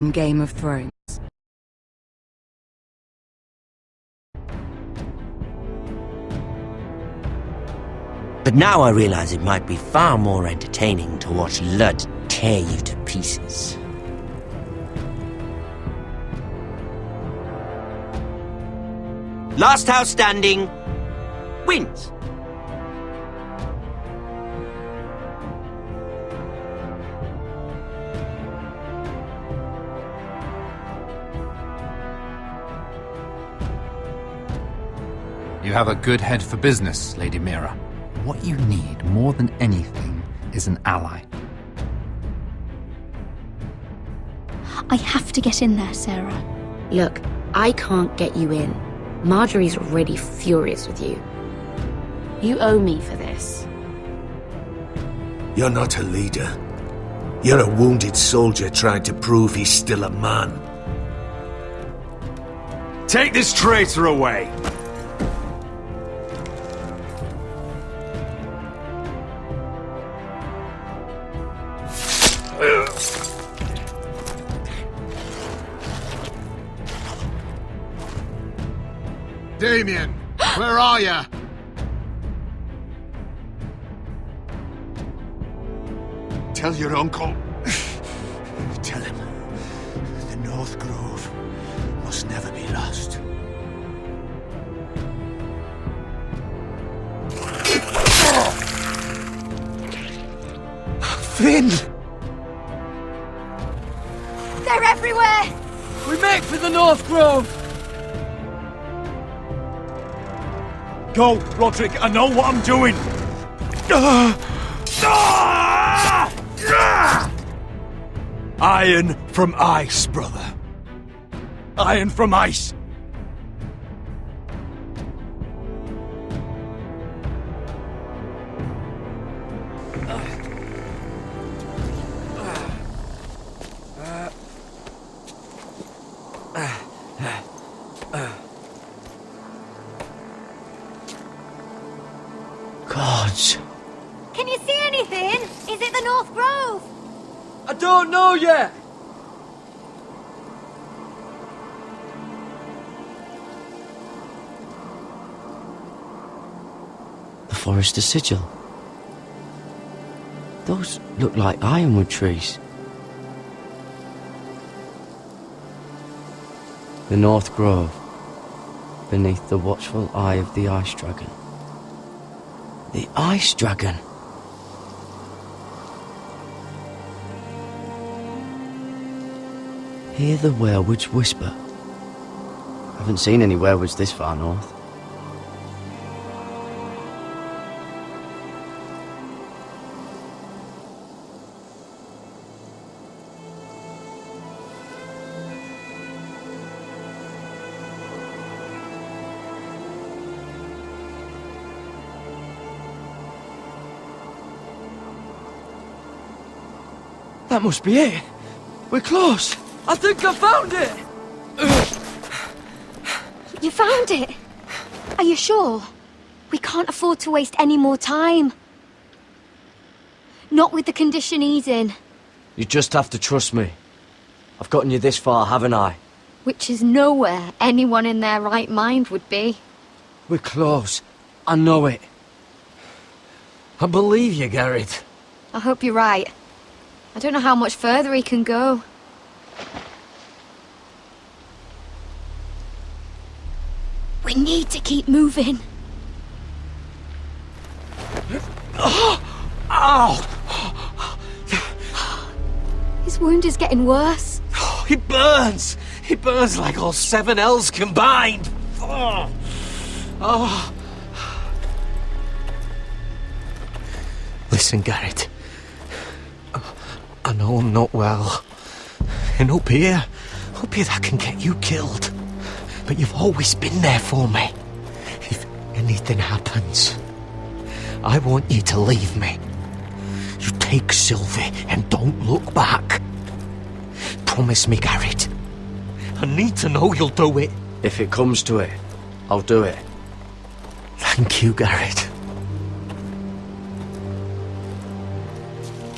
Game of Thrones. But now I realize it might be far more entertaining to watch Lud tear you to pieces. Last house standing wins. You have a good head for business, Lady Mira. What you need more than anything is an ally. I have to get in there, Sarah. Look, I can't get you in. Marjorie's already furious with you. You owe me for this. You're not a leader. You're a wounded soldier trying to prove he's still a man. Take this traitor away! Damien, where are ya? Tell your uncle. Tell him the North Grove must never be lost. Finn! They're everywhere! We make for the North Grove! Go, Roderick, I know what I'm doing! Iron from ice, brother. Iron from ice. Gods. Can you see anything? Is it the North Grove? I don't know yet! The Forester Sigil. Those look like ironwood trees. The North Grove, beneath the watchful eye of the Ice Dragon. The Ice Dragon! Hear the werewolves whisper. Haven't seen any werewolves this far north. That must be it. We're close. I think I found it! You found it? Are you sure? We can't afford to waste any more time. Not with the condition he's in. You just have to trust me. I've gotten you this far, haven't I? Which is nowhere anyone in their right mind would be. We're close. I know it. I believe you, Garrett. I hope you're right. I don't know how much further he can go. We need to keep moving. Ow! His wound is getting worse. He burns! He burns like all 7 L's combined! Oh. Listen, Garrett. I know I'm not well. And up here that can get you killed. But you've always been there for me. If anything happens, I want you to leave me. You take Sylvie and don't look back. Promise me, Garrett. I need to know you'll do it. If it comes to it, I'll do it. Thank you, Garrett.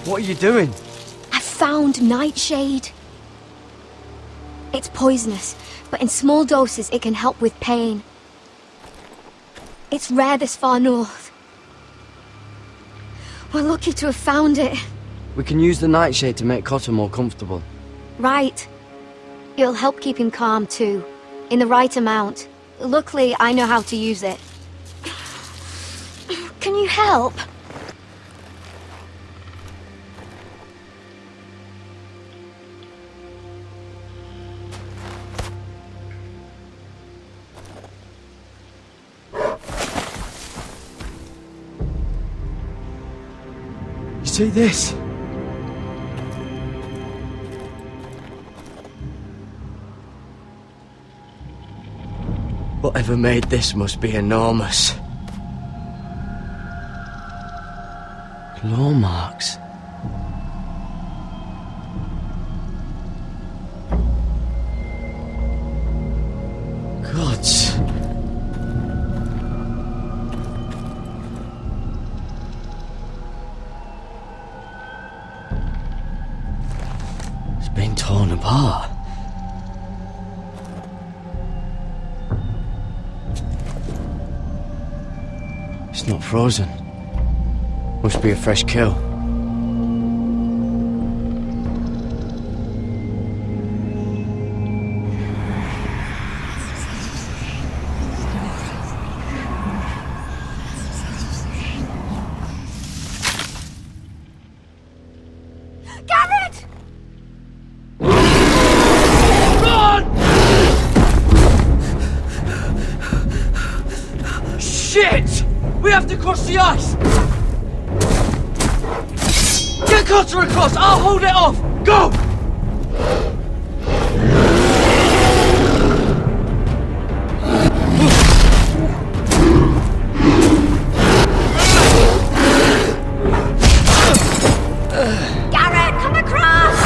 What are you doing? I found Nightshade. It's poisonous, but in small doses it can help with pain. It's rare this far north. We're lucky to have found it. We can use the nightshade to make Cotter more comfortable. Right. It'll help keep him calm too, in the right amount. Luckily, I know how to use it. Can you help? You see this? Whatever made this must be enormous. Claw marks. Gods. It's been torn apart. It's not frozen. Must be a fresh kill. Garrett! Shit! We have to cross the ice! Get Cotter across! I'll hold it off! Go! Garrett, come across!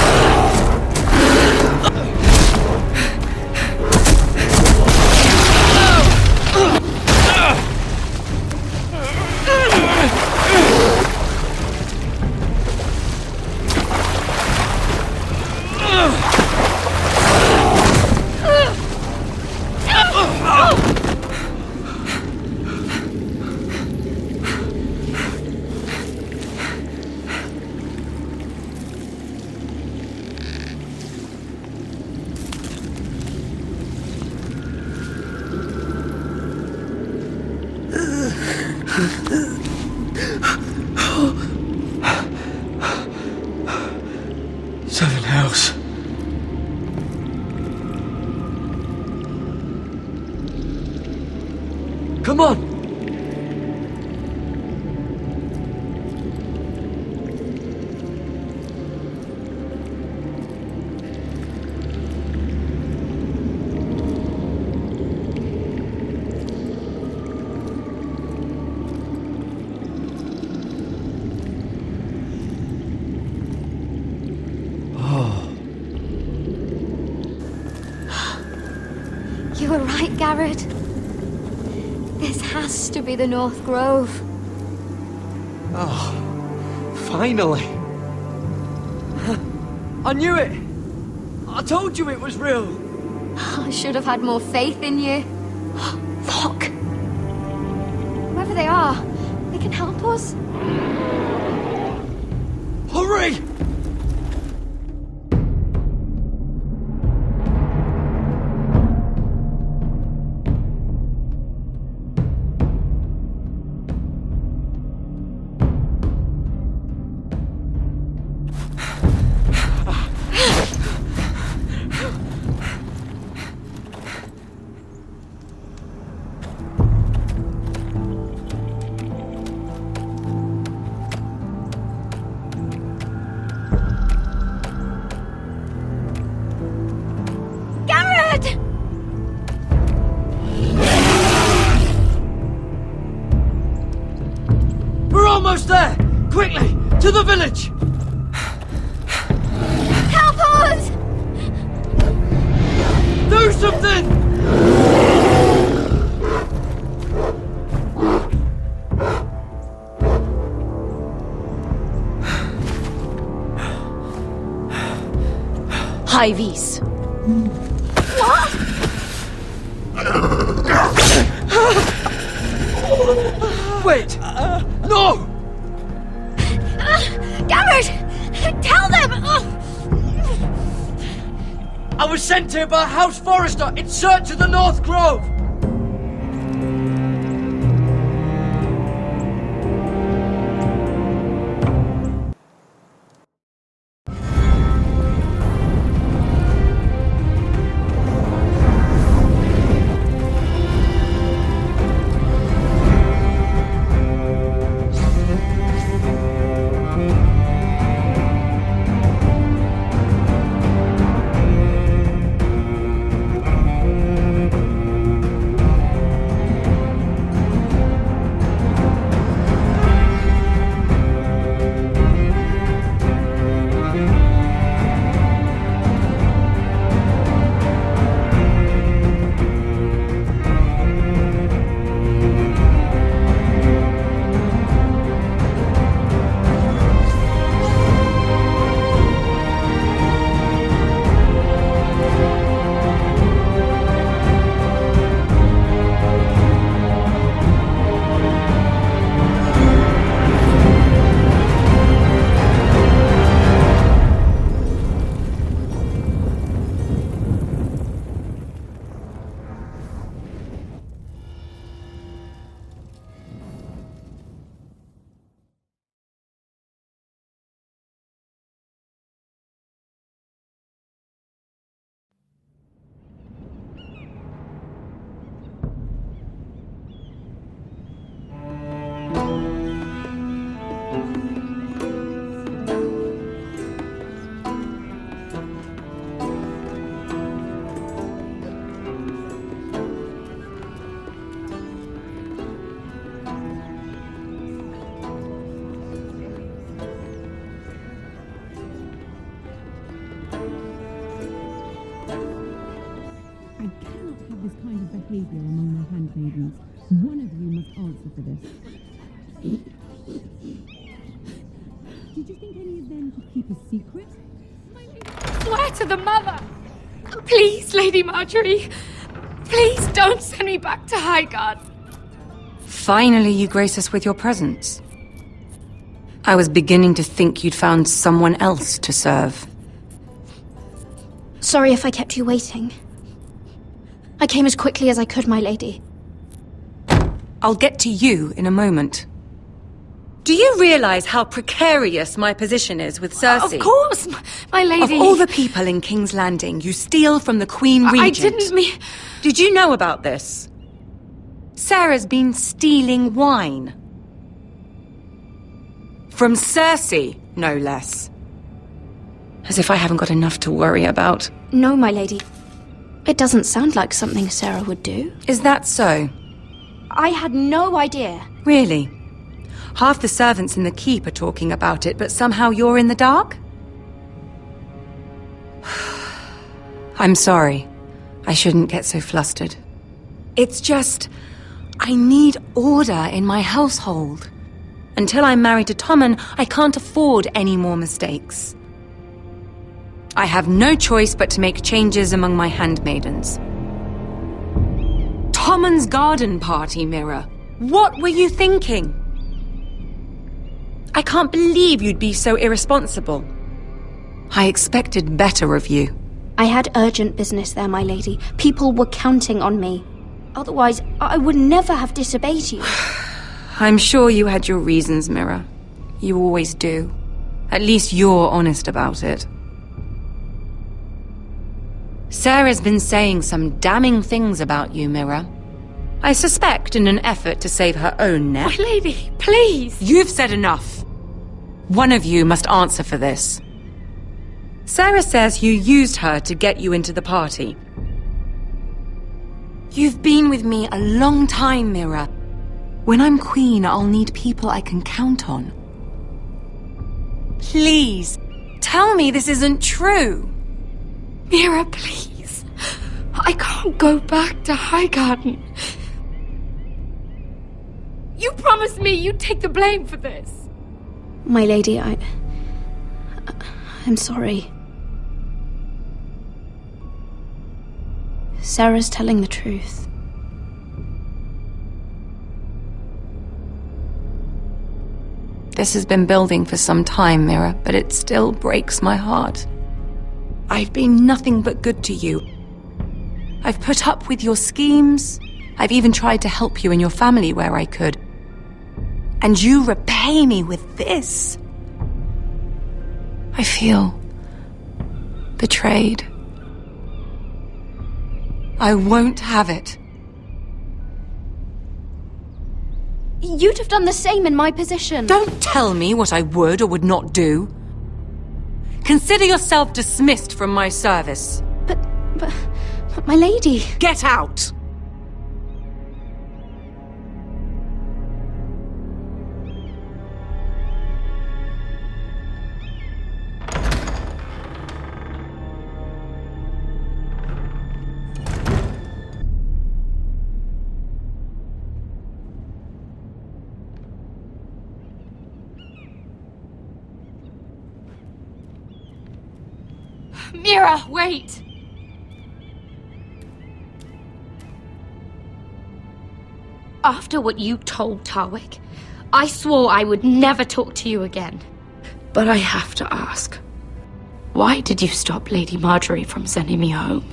Seven hells. Come on! You were right, Garrett. This has to be the North Grove. Finally! I knew it! I told you it was real! I should have had more faith in you. Look! Whoever they are, they can help us. Hurry! Garrett! We're almost there! Quickly! To the village! Help us! Do something! High vis. Wait! No! Garrett! Tell them! I was sent here by House Forrester in search of the North Grove! this kind of behaviour among my handmaidens. One of you must answer for this. Did you think any of them could keep a secret? Swear to the mother! Please, Lady Marjorie, please don't send me back to Highgarden. Finally, you grace us with your presence. I was beginning to think you'd found someone else to serve. Sorry if I kept you waiting. I came as quickly as I could, my lady. I'll get to you in a moment. Do you realize how precarious my position is with Cersei? Of course, my lady. Of all the people in King's Landing, you steal from the Queen Regent. I didn't mean... Did you know about this? Sarah's been stealing wine. From Cersei, no less. As if I haven't got enough to worry about. No, my lady. It doesn't sound like something Sarah would do. Is that so? I had no idea. Really? Half the servants in the keep are talking about it, but somehow you're in the dark? I'm sorry. I shouldn't get so flustered. It's just... I need order in my household. Until I'm married to Tommen, I can't afford any more mistakes. I have no choice but to make changes among my handmaidens. Tommen's garden party, Mira. What were you thinking? I can't believe you'd be so irresponsible. I expected better of you. I had urgent business there, my lady. People were counting on me. Otherwise, I would never have disobeyed you. I'm sure you had your reasons, Mira. You always do. At least you're honest about it. Sarah's been saying some damning things about you, Mira. I suspect in an effort to save her own neck. My lady, please! You've said enough. One of you must answer for this. Sarah says you used her to get you into the party. You've been with me a long time, Mira. When I'm queen, I'll need people I can count on. Please, tell me this isn't true. Mira, please. I can't go back to Highgarden. You promised me you'd take the blame for this. My lady, I'm sorry. Sarah's telling the truth. This has been building for some time, Mira, but it still breaks my heart. I've been nothing but good to you. I've put up with your schemes. I've even tried to help you and your family where I could. And you repay me with this. I feel betrayed. I won't have it. You'd have done the same in my position. Don't tell me what I would or would not do. Consider yourself dismissed from my service. But my lady... Get out! Mira, wait! After what you told Tarwick, I swore I would never talk to you again. But I have to ask, why did you stop Lady Marjorie from sending me home?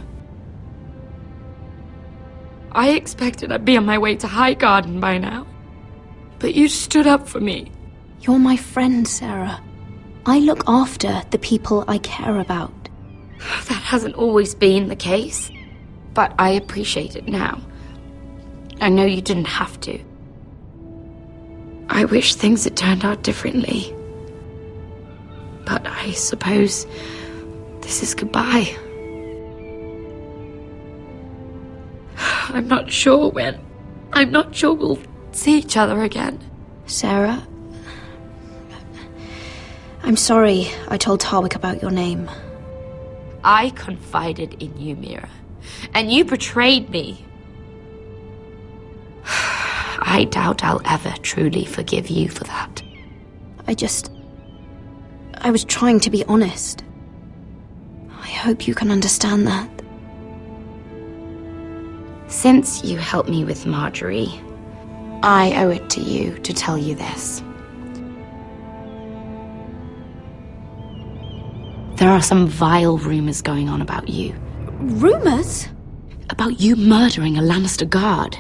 I expected I'd be on my way to Highgarden by now. But you stood up for me. You're my friend, Sarah. I look after the people I care about. That hasn't always been the case, but I appreciate it now. I know you didn't have to. I wish things had turned out differently. But I suppose this is goodbye. I'm not sure when. I'm not sure we'll see each other again. Sarah, I'm sorry I told Tarwick about your name. I confided in you, Mira, and you betrayed me. I doubt I'll ever truly forgive you for that. I was trying to be honest. I hope you can understand that. Since you helped me with Marjorie, I owe it to you to tell you this. There are some vile rumors going on about you. Rumors? About you murdering a Lannister guard.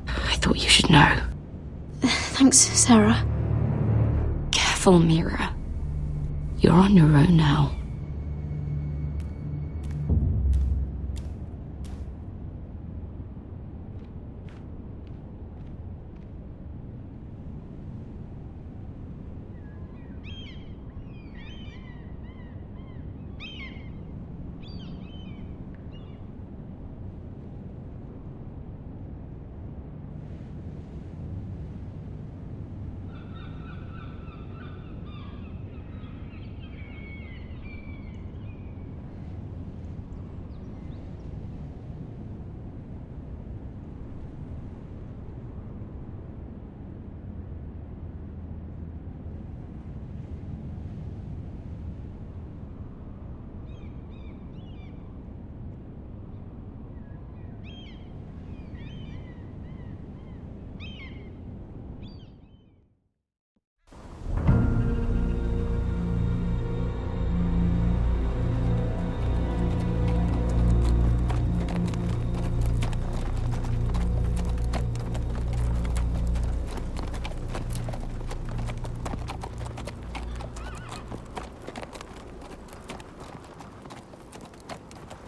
I thought you should know. Thanks, Sarah. Careful, Mira. You're on your own now.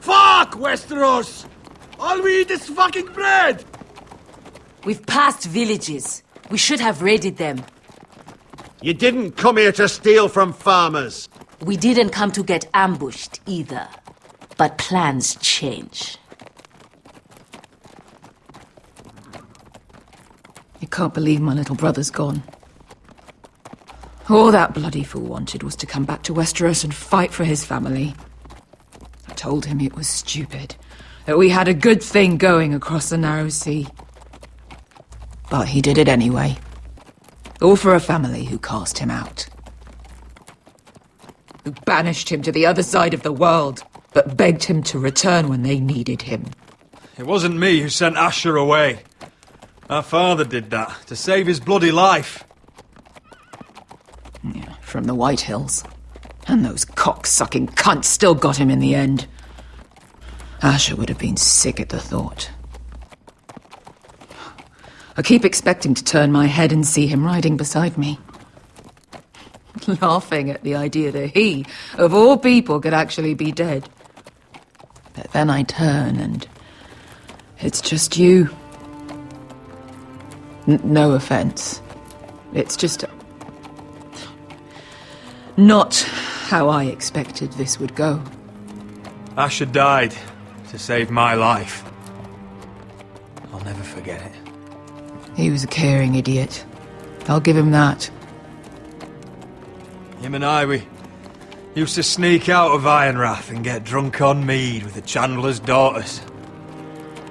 Fuck, Westeros! All we eat is fucking bread! We've passed villages. We should have raided them. You didn't come here to steal from farmers. We didn't come to get ambushed either. But plans change. I can't believe my little brother's gone. All that bloody fool wanted was to come back to Westeros and fight for his family. I told him it was stupid, that we had a good thing going across the narrow sea. But he did it anyway. All for a family who cast him out. Who banished him to the other side of the world, but begged him to return when they needed him. It wasn't me who sent Asher away. Our father did that, to save his bloody life. Yeah, from the White Hills. And those cock-sucking cunts still got him in the end. Asher would have been sick at the thought. I keep expecting to turn my head and see him riding beside me. Laughing at the idea that he, of all people, could actually be dead. But then I turn and it's just you. No offense. It's just not how I expected this would go. Asher died to save my life. I'll never forget it. He was a caring idiot. I'll give him that. Him and I, we used to sneak out of Ironrath and get drunk on mead with the Chandler's daughters.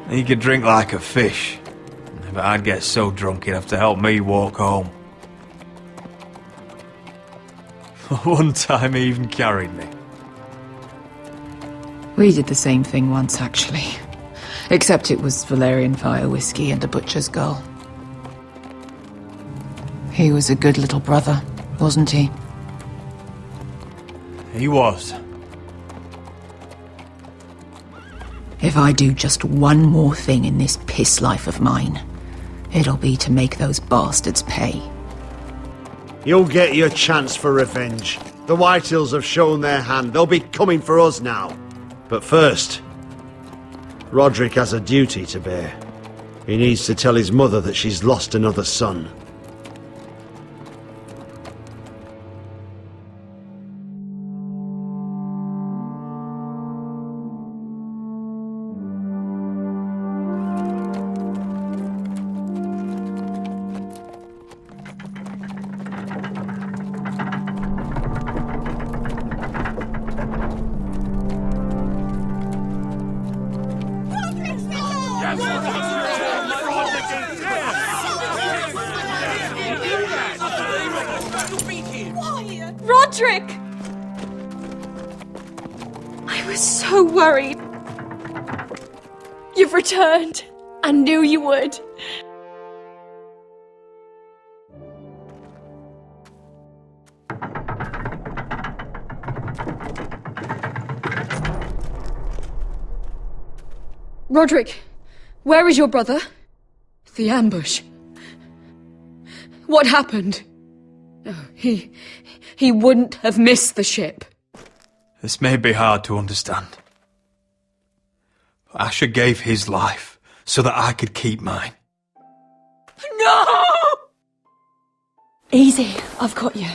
He could drink like a fish, but I'd get so drunk he'd have to help me walk home. One time he even carried me. We did the same thing once, actually. Except it was Valerian fire whiskey and a butcher's girl. He was a good little brother, wasn't he? He was. If I do just one more thing in this piss life of mine, it'll be to make those bastards pay. You'll get your chance for revenge. The Whitehills have shown their hand. They'll be coming for us now. But first, Roderick has a duty to bear. He needs to tell his mother that she's lost another son. Roderick! I was so worried. You've returned. I knew you would. Roderick, where is your brother? The ambush. What happened? Oh, he wouldn't have missed the ship. This may be hard to understand. But Asher gave his life so that I could keep mine. No! Easy, I've got you.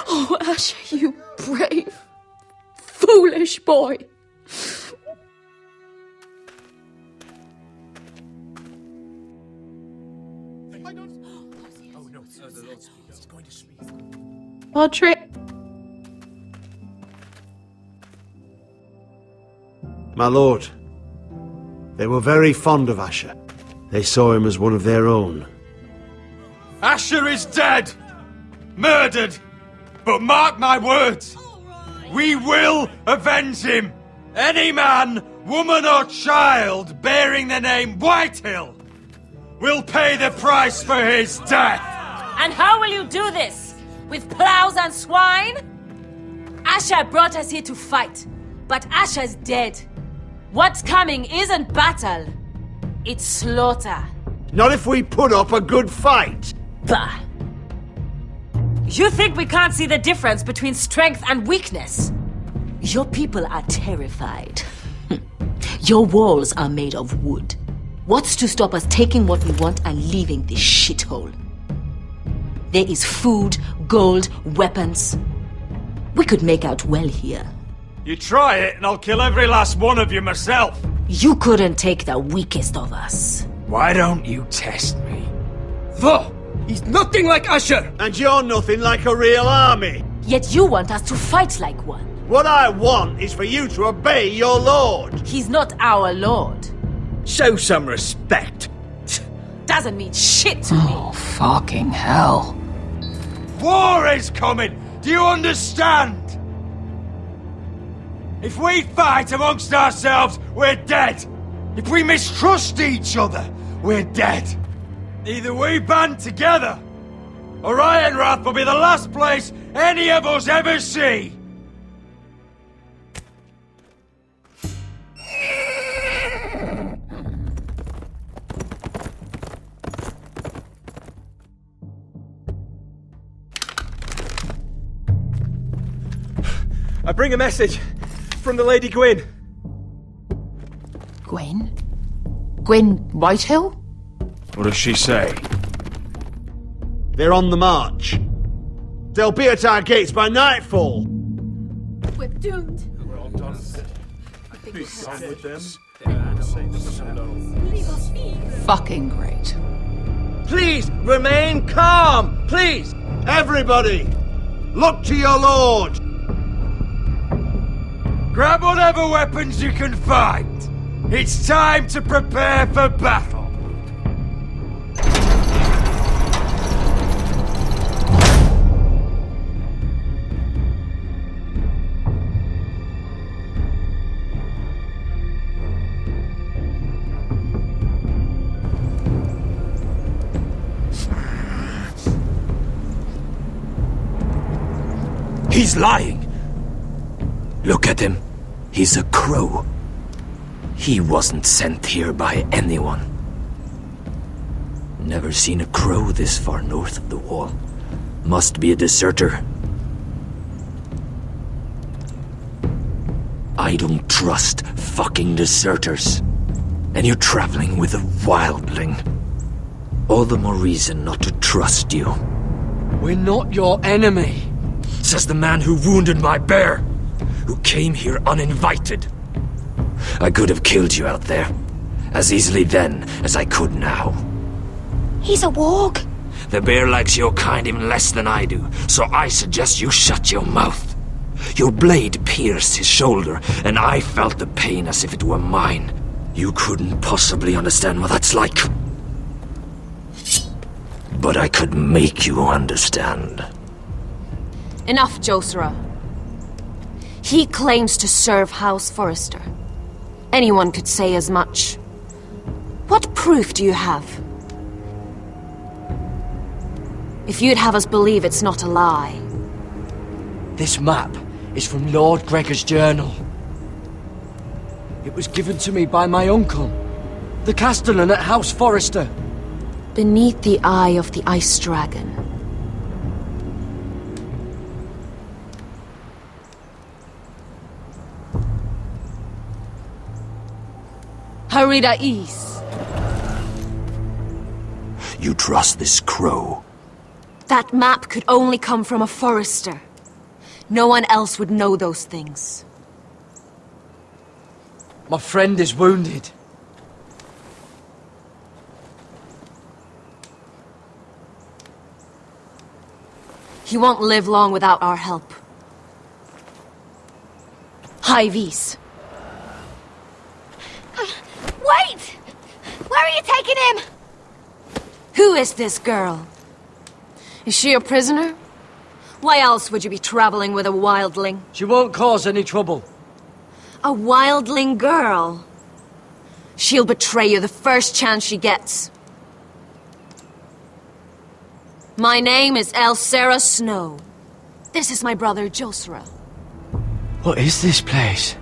Oh, Asher, you brave, foolish boy. Roderick. My lord, they were very fond of Asher. They saw him as one of their own. Asher is dead! Murdered! But mark my words! We will avenge him! Any man, woman or child bearing the name Whitehill will pay the price for his death! And how will you do this? With plows and swine? Asher brought us here to fight, but Asher's dead. What's coming isn't battle, it's slaughter. Not if we put up a good fight. Bah! You think we can't see the difference between strength and weakness? Your people are terrified. Your walls are made of wood. What's to stop us taking what we want and leaving this shithole? There is food, gold, weapons. We could make out well here. You try it and I'll kill every last one of you myself. You couldn't take the weakest of us. Why don't you test me? Though, he's nothing like Asher. And you're nothing like a real army. Yet you want us to fight like one. What I want is for you to obey your lord. He's not our lord. Show some respect. Doesn't mean shit to me. Oh, fucking hell. War is coming! Do you understand? If we fight amongst ourselves, we're dead! If we mistrust each other, we're dead. Either we band together, or Ironrath will be the last place any of us ever see. I bring a message from the Lady Gwyn. Gwyn? Gwyn Whitehill? What does she say? They're on the march. They'll be at our gates by nightfall. We're doomed. We're all done. Be done with them. Fucking great. Please remain calm. Please, everybody, look to your lord. Grab whatever weapons you can find. It's time to prepare for battle. He's lying. Look at him. He's a crow. He wasn't sent here by anyone. Never seen a crow this far north of the wall. Must be a deserter. I don't trust fucking deserters. And you're traveling with a wildling. All the more reason not to trust you. We're not your enemy. Says the man who wounded my bear, who came here uninvited. I could have killed you out there, as easily then as I could now. He's a warg. The bear likes your kind even less than I do, so I suggest you shut your mouth. Your blade pierced his shoulder, and I felt the pain as if it were mine. You couldn't possibly understand what that's like. But I could make you understand. Enough, Josra. He claims to serve House Forrester. Anyone could say as much. What proof do you have? If you'd have us believe it's not a lie. This map is from Lord Gregor's journal. It was given to me by my uncle, the Castellan at House Forrester. Beneath the eye of the Ice Dragon. Harida East. You trust this crow? That map could only come from a Forrester. No one else would know those things. My friend is wounded. He won't live long without our help. High Vis. Wait! Where are you taking him? Who is this girl? Is she a prisoner? Why else would you be traveling with a wildling? She won't cause any trouble. A wildling girl? She'll betray you the first chance she gets. My name is Elsera Snow. This is my brother Josra. What is this place?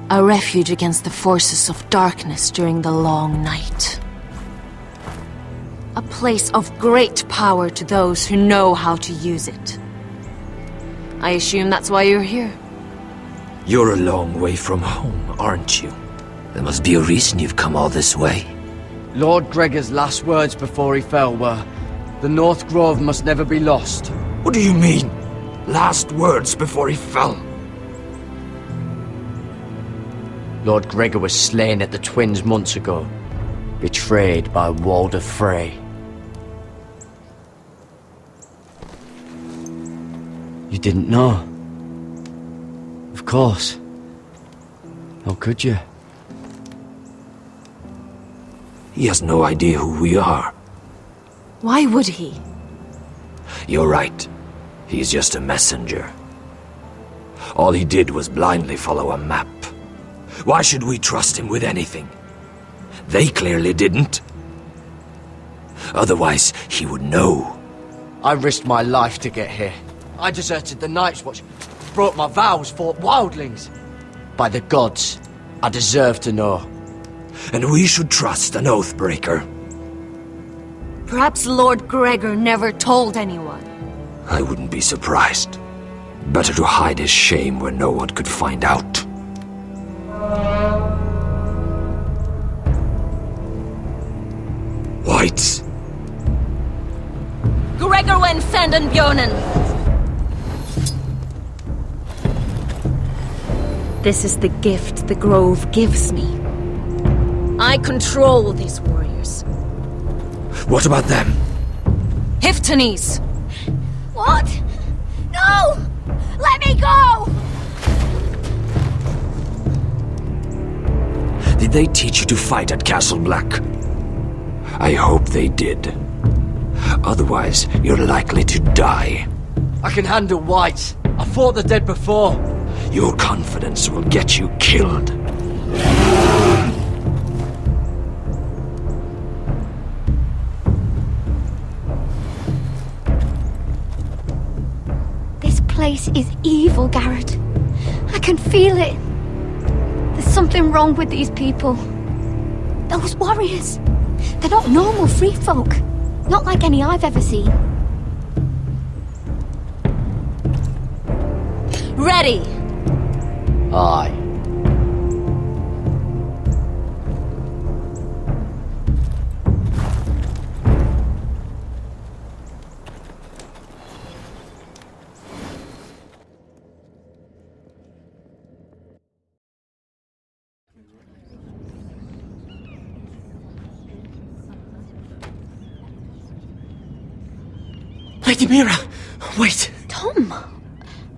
A refuge against the forces of darkness during the long night. A place of great power to those who know how to use it. I assume that's why you're here. You're a long way from home, aren't you? There must be a reason you've come all this way. Lord Gregor's last words before he fell were, "The North Grove must never be lost." What do you mean? Last words before he fell? Lord Gregor was slain at the Twins months ago, betrayed by Walder Frey. You didn't know? Of course. How could you? He has no idea who we are. Why would he? You're right. He's just a messenger. All he did was blindly follow a map. Why should we trust him with anything? They clearly didn't. Otherwise, he would know. I risked my life to get here. I deserted the Night's Watch, broke my vows, fought wildlings. By the gods, I deserve to know. And we should trust an oathbreaker. Perhaps Lord Gregor never told anyone. I wouldn't be surprised. Better to hide his shame where no one could find out. Whites. Gregor wen fenden bjonen. This is the gift the Grove gives me. I control these warriors. What about them? Hiftanes! What? No! Let me go! Did they teach you to fight at Castle Black? I hope they did. Otherwise, you're likely to die. I can handle whites. I fought the dead before. Your confidence will get you killed. This place is evil, Garrett. I can feel it. There's something wrong with these people. Those warriors. They're not normal free folk. Not like any I've ever seen. Ready! Aye. Lady Mira! Wait! Tom!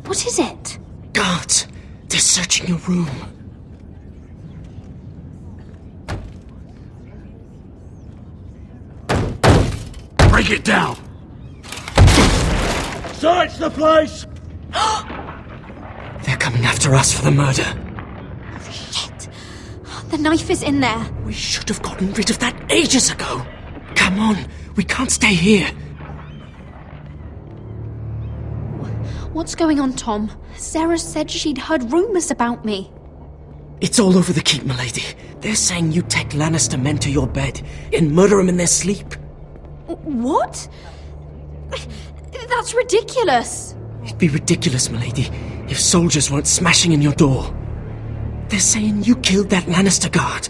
What is it? Guards! They're searching your room. Break it down! Search the place! They're coming after us for the murder. Shit! The knife is in there. We should have gotten rid of that ages ago. Come on, we can't stay here. What's going on, Tom? Sarah said she'd heard rumors about me. It's all over the keep, milady. They're saying you take Lannister men to your bed and murder them in their sleep. What? That's ridiculous. It'd be ridiculous, milady, if soldiers weren't smashing in your door. They're saying you killed that Lannister guard.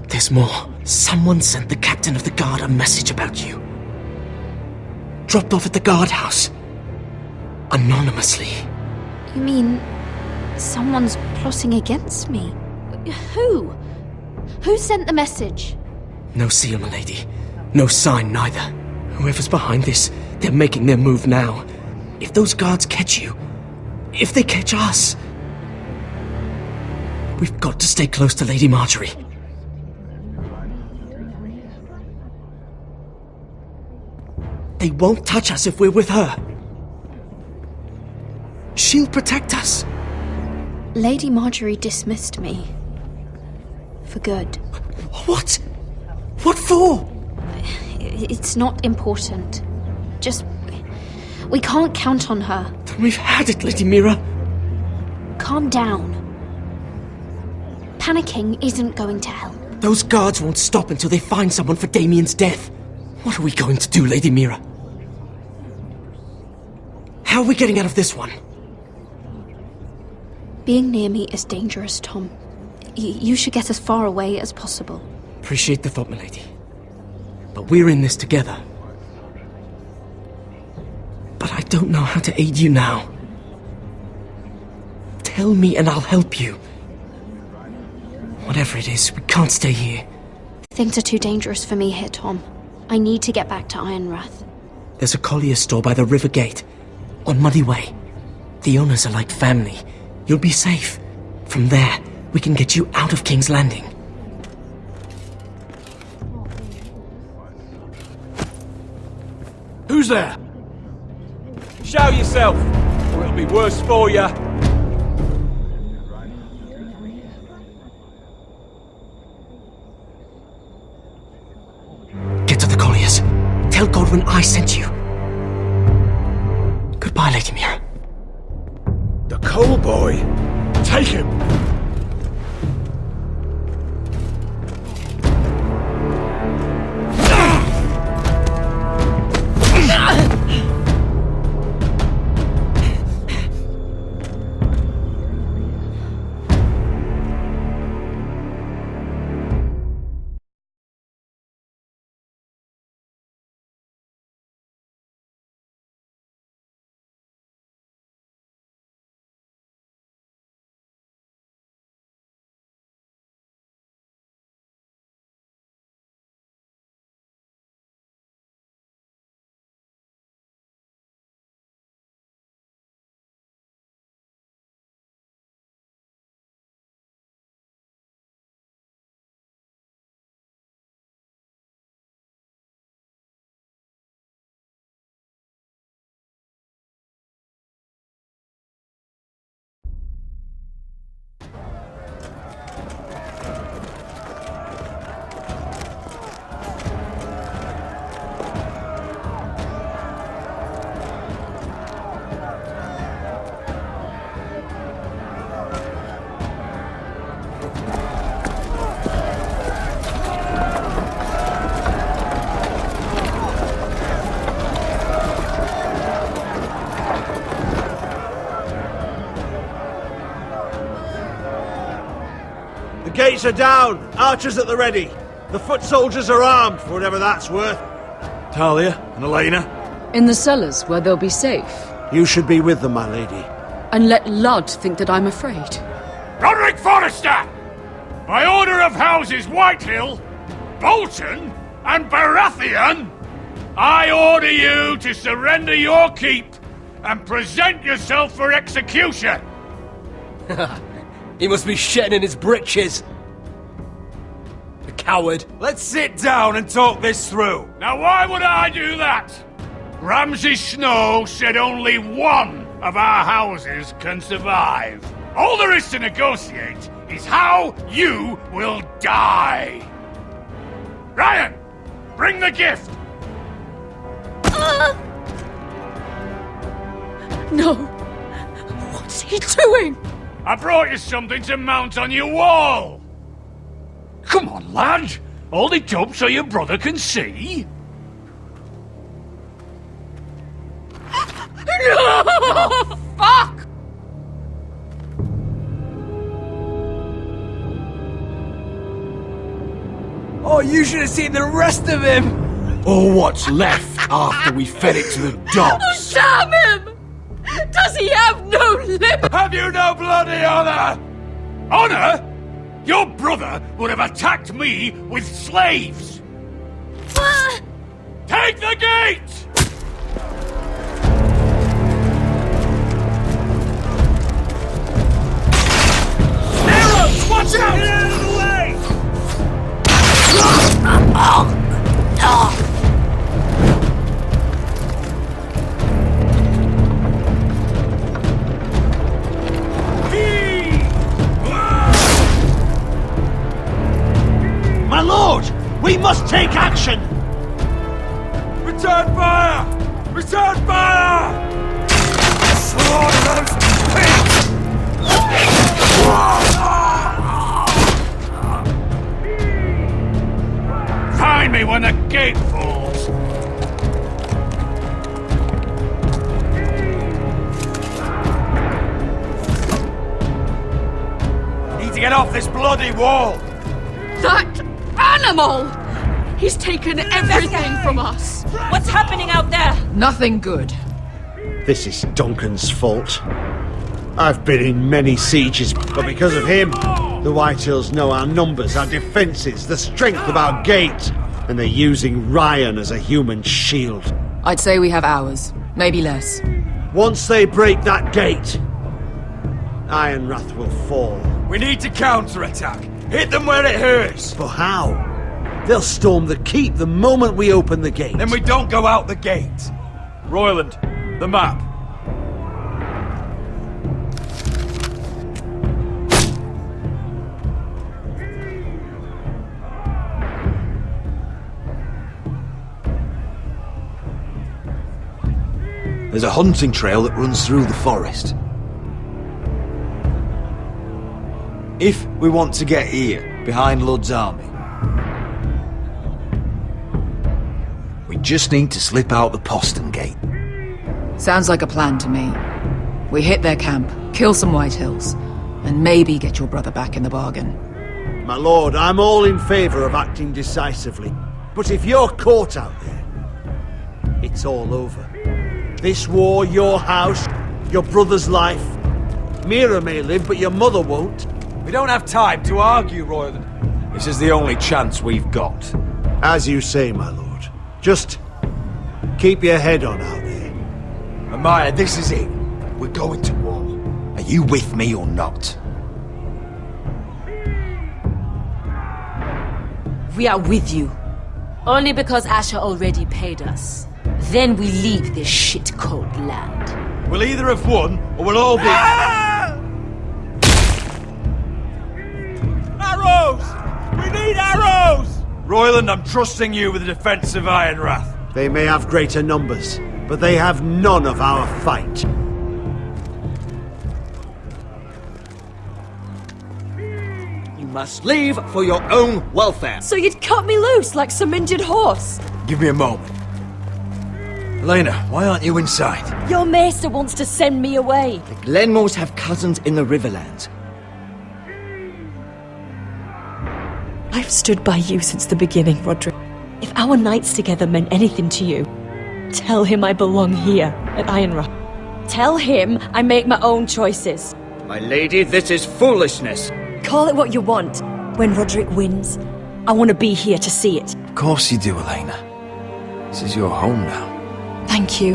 There's more. Someone sent the captain of the guard a message about you. Dropped off at the guardhouse. Anonymously. You mean someone's plotting against me? Who? Who sent the message? No seal, milady. No sign, neither. Whoever's behind this, they're making their move now. If those guards catch you, if they catch us, we've got to stay close to Lady Marjorie. They won't touch us if we're with her. She'll protect us. Lady Marjorie dismissed me. For good. What? What for? It's not important. Just... we can't count on her. Then we've had it, Lady Mira. Calm down. Panicking isn't going to help. Those guards won't stop until they find someone for Damien's death. What are we going to do, Lady Mira? How are we getting out of this one? Being near me is dangerous, Tom. You should get as far away as possible. Appreciate the thought, milady. But we're in this together. But I don't know how to aid you now. Tell me and I'll help you. Whatever it is, we can't stay here. Things are too dangerous for me here, Tom. I need to get back to Ironrath. There's a collier store by the river gate. On Muddy Way. The owners are like family. You'll be safe. From there, we can get you out of King's Landing. Who's there? Show yourself, or it'll be worse for you. Tell Godwin I sent you. Goodbye, Lady Mira. The coal boy. Take him. The gates are down. Archers at the ready. The foot soldiers are armed, for whatever that's worth. Talia and Elena? In the cellars, where they'll be safe. You should be with them, my lady. And let Ludd think that I'm afraid. Roderick Forrester! By order of Houses Whitehill, Bolton, and Baratheon, I order you to surrender your keep and present yourself for execution! He must be shitting in his britches. The coward. Let's sit down and talk this through. Now why would I do that? Ramsay Snow said only one of our houses can survive. All there is to negotiate is how you will die. Ryan, bring the gift. No. What's he doing? I brought you something to mount on your wall. Come on, lad. Hold it up so your brother can see. No! Fuck! Oh, you should have seen the rest of him! Or what's left after we fed it to the dogs. Damn him! Does he have no lip? Have you no bloody honor? Honor? Your brother would have attacked me with slaves! Take the gate! Arrows! Watch out! Get out of the way! My lord! We must take action! Return fire! Return fire! Slaughter those pigs! Find me when the gate falls! Need to get off this bloody wall! That animal! He's taken everything from us. What's happening out there? Nothing good. This is Duncan's fault. I've been in many sieges, but because of him, the Whitehills know our numbers, our defences, the strength of our gate, and they're using Ryan as a human shield. I'd say we have hours, maybe less. Once they break that gate, Ironrath will fall. We need to counterattack. Hit them where it hurts. But how? They'll storm the keep the moment we open the gate. Then we don't go out the gate. Royland, the map. There's a hunting trail that runs through the forest. If we want to get here, behind Lud's army, we just need to slip out the postern gate. Sounds like a plan to me. We hit their camp, kill some White Hills, and maybe get your brother back in the bargain. My lord, I'm all in favour of acting decisively. But if you're caught out there, it's all over. This war, your house, your brother's life. Mira may live, but your mother won't. We don't have time to argue, Royland. This is the only chance we've got. As you say, my lord. Just keep your head on out there. Amaya, this is it. We're going to war. Are you with me or not? We are with you. Only because Asher already paid us. Then we leave this shit-cold land. We'll either have won, or we'll all be... Arrows! We need arrows! Royland, I'm trusting you with the defense of Ironrath. They may have greater numbers, but they have none of our fight. You must leave for your own welfare. So you'd cut me loose like some injured horse? Give me a moment. Elena, why aren't you inside? Your maester wants to send me away. The Glenmores have cousins in the Riverlands. I've stood by you since the beginning, Roderick. If our nights together meant anything to you, tell him I belong here at Ironrath. Tell him I make my own choices. My lady, this is foolishness. Call it what you want. When Roderick wins, I want to be here to see it. Of course you do, Elena. This is your home now. Thank you.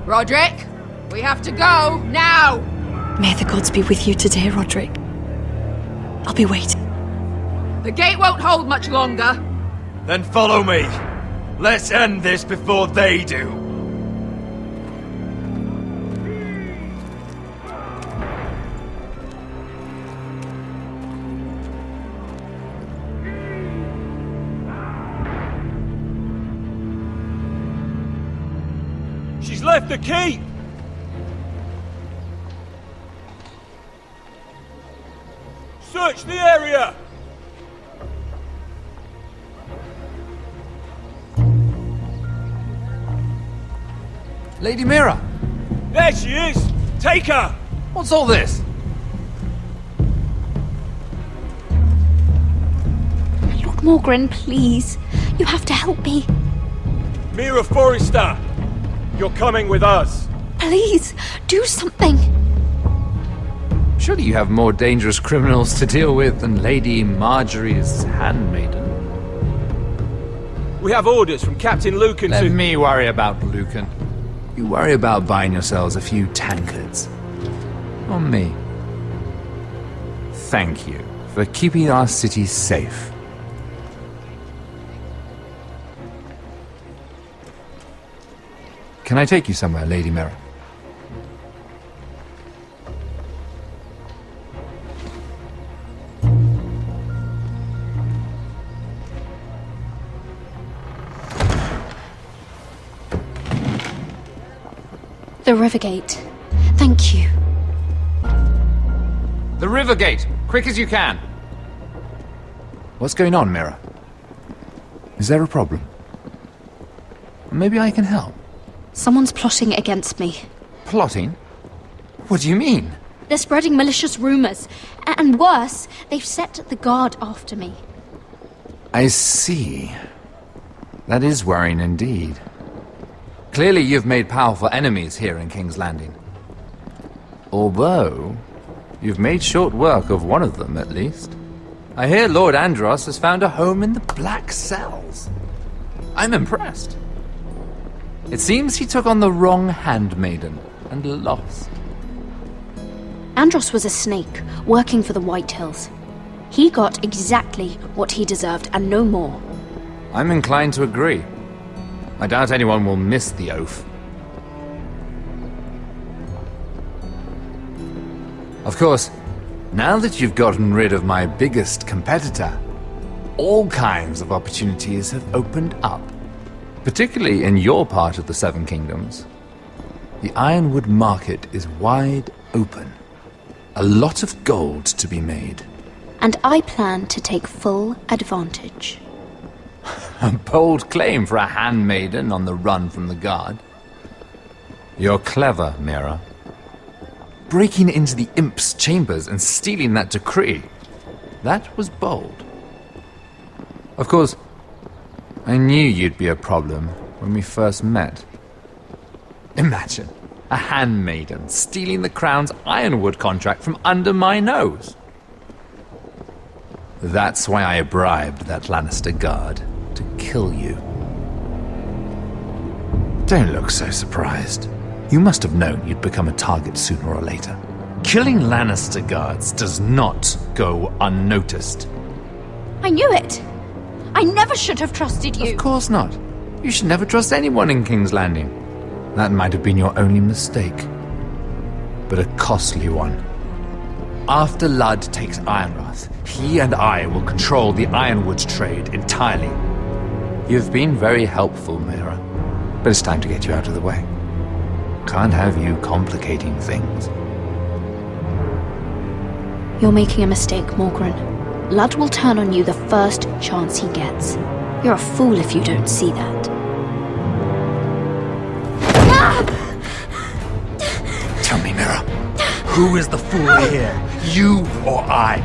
Roderick, we have to go, now! May the gods be with you today, Roderick. I'll be waiting. The gate won't hold much longer. Then follow me. Let's end this before they do. She's left the keep! Search the area! Lady Mira! There she is! Take her! What's all this? Lord Morgren, please. You have to help me. Mira Forrester! You're coming with us! Please, do something. Surely you have more dangerous criminals to deal with than Lady Marjorie's handmaiden. We have orders from Captain Lucan Let to... me worry about Lucan. You worry about buying yourselves a few tankards. On me. Thank you for keeping our city safe. Can I take you somewhere, Lady Mira? The Rivergate. Thank you. The Rivergate! Quick as you can! What's going on, Mira? Is there a problem? Maybe I can help. Someone's plotting against me. Plotting? What do you mean? They're spreading malicious rumors. And worse, they've set the guard after me. I see. That is worrying indeed. Clearly you've made powerful enemies here in King's Landing. Although, you've made short work of one of them, at least. I hear Lord Andros has found a home in the Black Cells. I'm impressed. It seems he took on the wrong handmaiden and lost. Andros was a snake, working for the White Hills. He got exactly what he deserved, and no more. I'm inclined to agree. I doubt anyone will miss the oath. Of course, now that you've gotten rid of my biggest competitor, all kinds of opportunities have opened up, particularly in your part of the Seven Kingdoms. The Ironwood market is wide open. A lot of gold to be made. And I plan to take full advantage. A bold claim for a handmaiden on the run from the guard. You're clever, Mira. Breaking into the Imp's chambers and stealing that decree. That was bold. Of course, I knew you'd be a problem when we first met. Imagine a handmaiden stealing the Crown's Ironwood contract from under my nose. That's why I bribed that Lannister guard to kill you. Don't look so surprised. You must have known you'd become a target sooner or later. Killing Lannister guards does not go unnoticed. I knew it! I never should have trusted you! Of course not. You should never trust anyone in King's Landing. That might have been your only mistake. But a costly one. After Ludd takes Ironrath, he and I will control the Ironwood trade entirely. You've been very helpful, Mira. But it's time to get you out of the way. Can't have you complicating things. You're making a mistake, Morgryn. Ludd will turn on you the first chance he gets. You're a fool if you don't see that. Tell me, Mira, who is the fool here? You or I?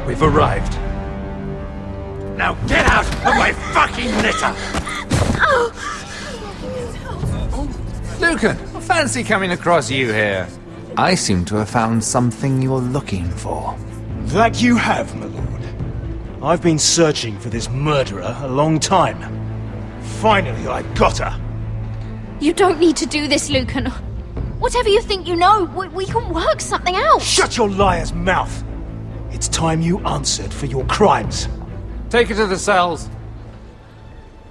We've arrived. Now get out of my fucking litter! Lucan, I fancy coming across you here. I seem to have found something you're looking for. That you have, my lord. I've been searching for this murderer a long time. Finally, I got her. You don't need to do this, Lucan. Whatever you think you know, we can work something out. Shut your liar's mouth! It's time you answered for your crimes. Take her to the cells.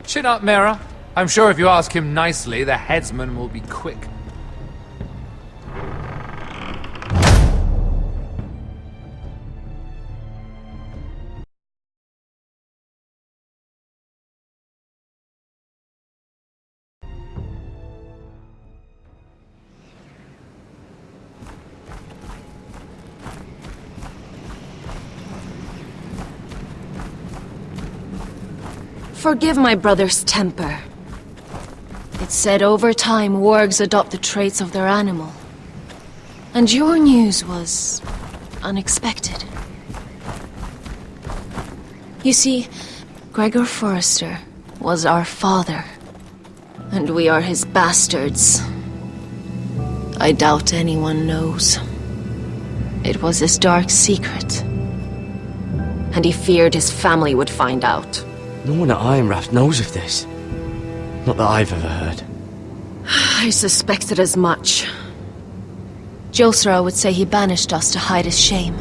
Chin up, Mira. I'm sure if you ask him nicely, the headsman will be quick. Forgive my brother's temper. It's said over time wargs adopt the traits of their animal. And your news was unexpected. You see, Gregor Forrester was our father, and we are his bastards. I doubt anyone knows. It was his dark secret, and he feared his family would find out. No one at Ironrath knows of this. Not that I've ever heard. I suspected as much. Josra would say he banished us to hide his shame.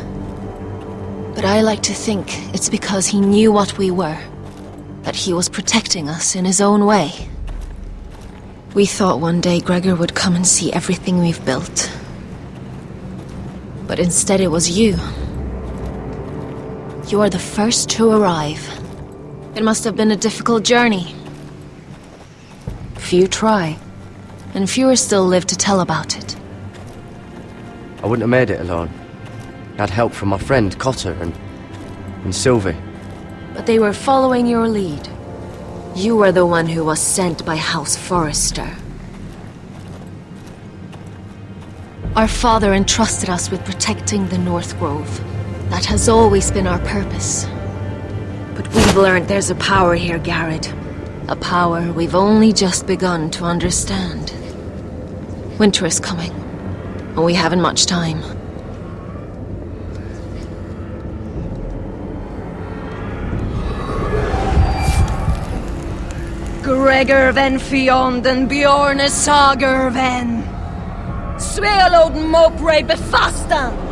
But I like to think it's because he knew what we were. That he was protecting us in his own way. We thought one day Gregor would come and see everything we've built. But instead it was you. You are the first to arrive. It must have been a difficult journey. Few try, and fewer still live to tell about it. I wouldn't have made it alone. I had help from my friend Cotter and Sylvie. But they were following your lead. You were the one who was sent by House Forrester. Our father entrusted us with protecting the North Grove. That has always been our purpose. But we've learned there's a power here, Garrett. A power we've only just begun to understand. Winter is coming, and we haven't much time. Gregor ven Fionden Bjorne Sager ven Svealod Mopre Befastan.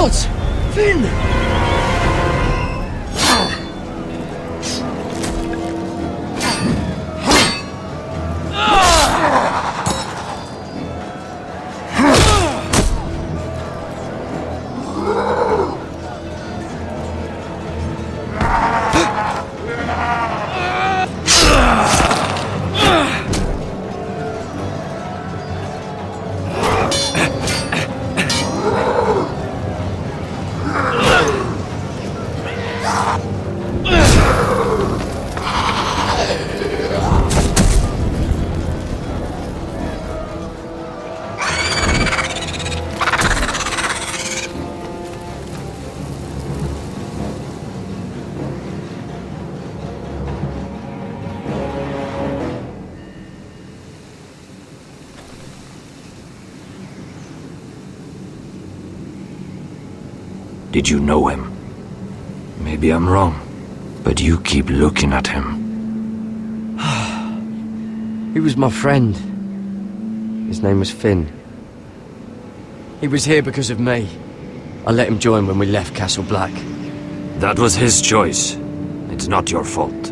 What? Finn! Did you know him? Maybe I'm wrong, but you keep looking at him. He was my friend. His name was Finn. He was here because of me. I let him join when we left Castle Black. That was his choice. It's not your fault.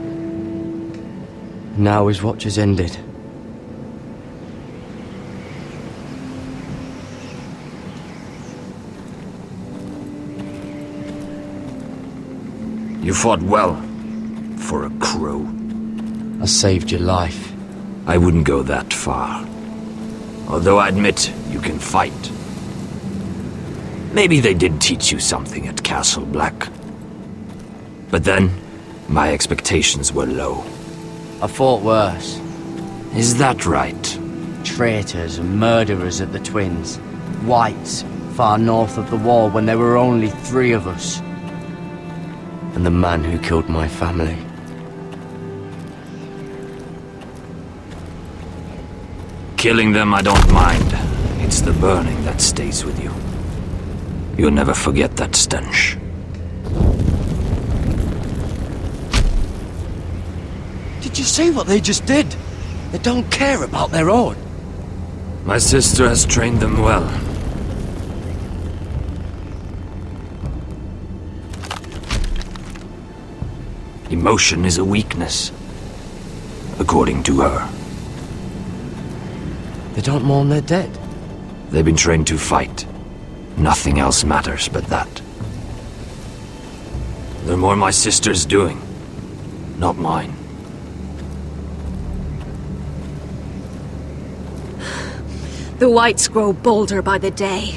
Now his watch has ended. You fought well, for a crow. I saved your life. I wouldn't go that far. Although I admit, you can fight. Maybe they did teach you something at Castle Black. But then, my expectations were low. I fought worse. Is that right? Traitors and murderers at the Twins. Whites, far north of the wall when there were only 3 of us. And the man who killed my family. Killing them I don't mind. It's the burning that stays with you. You'll never forget that stench. Did you see what they just did? They don't care about their own. My sister has trained them well. Emotion is a weakness, according to her. They don't mourn their dead. They've been trained to fight. Nothing else matters but that. They're more my sister's doing, not mine. The Whites grow bolder by the day.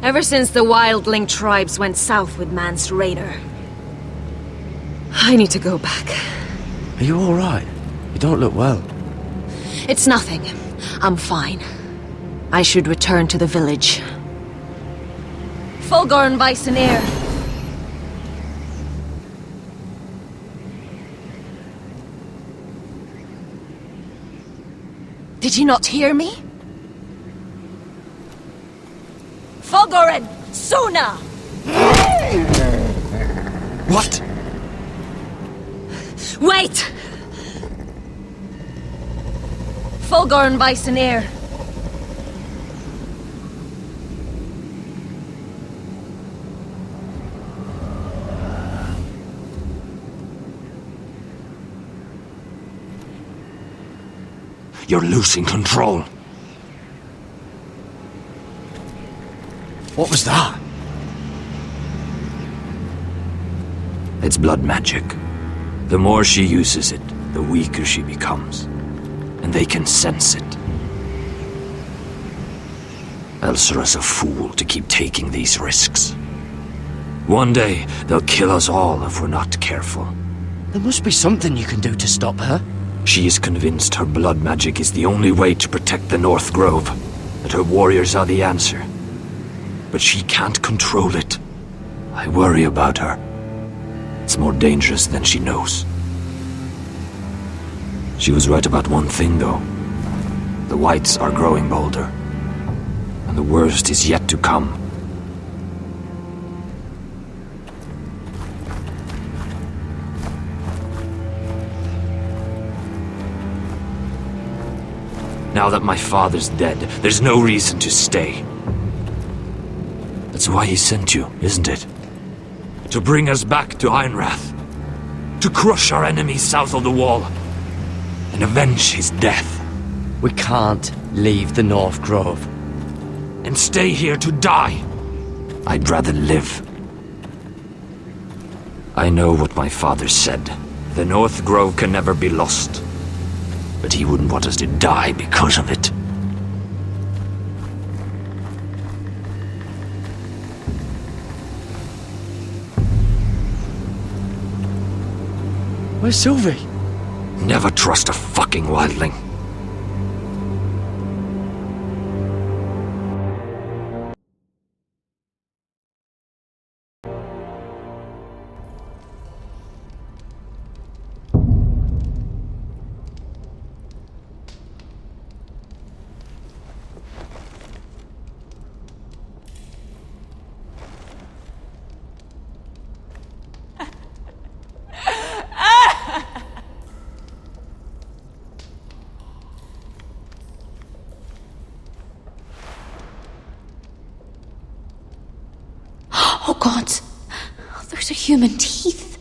Ever since the Wildling tribes went south with Mance Rayder. I need to go back. Are you alright? You don't look well. It's nothing. I'm fine. I should return to the village. Fulgorn Bysonir. Did you not hear me? Fulgorin! Suna! What? Wait! Fulgorn Bysonir. You're losing control. What was that? It's blood magic. The more she uses it, the weaker she becomes. And they can sense it. Elsera's a fool to keep taking these risks. One day, they'll kill us all if we're not careful. There must be something you can do to stop her. She is convinced her blood magic is the only way to protect the North Grove, that her warriors are the answer. But she can't control it. I worry about her. It's more dangerous than she knows. She was right about one thing, though. The Whites are growing bolder. And the worst is yet to come. Now that my father's dead, there's no reason to stay. That's why he sent you, isn't it? To bring us back to Einrath. To crush our enemies south of the wall. And avenge his death. We can't leave the North Grove. And stay here to die. I'd rather live. I know what my father said. The North Grove can never be lost. But he wouldn't want us to die because of it. Where's Sylvie? Never trust a fucking wildling. Oh God, those are human teeth.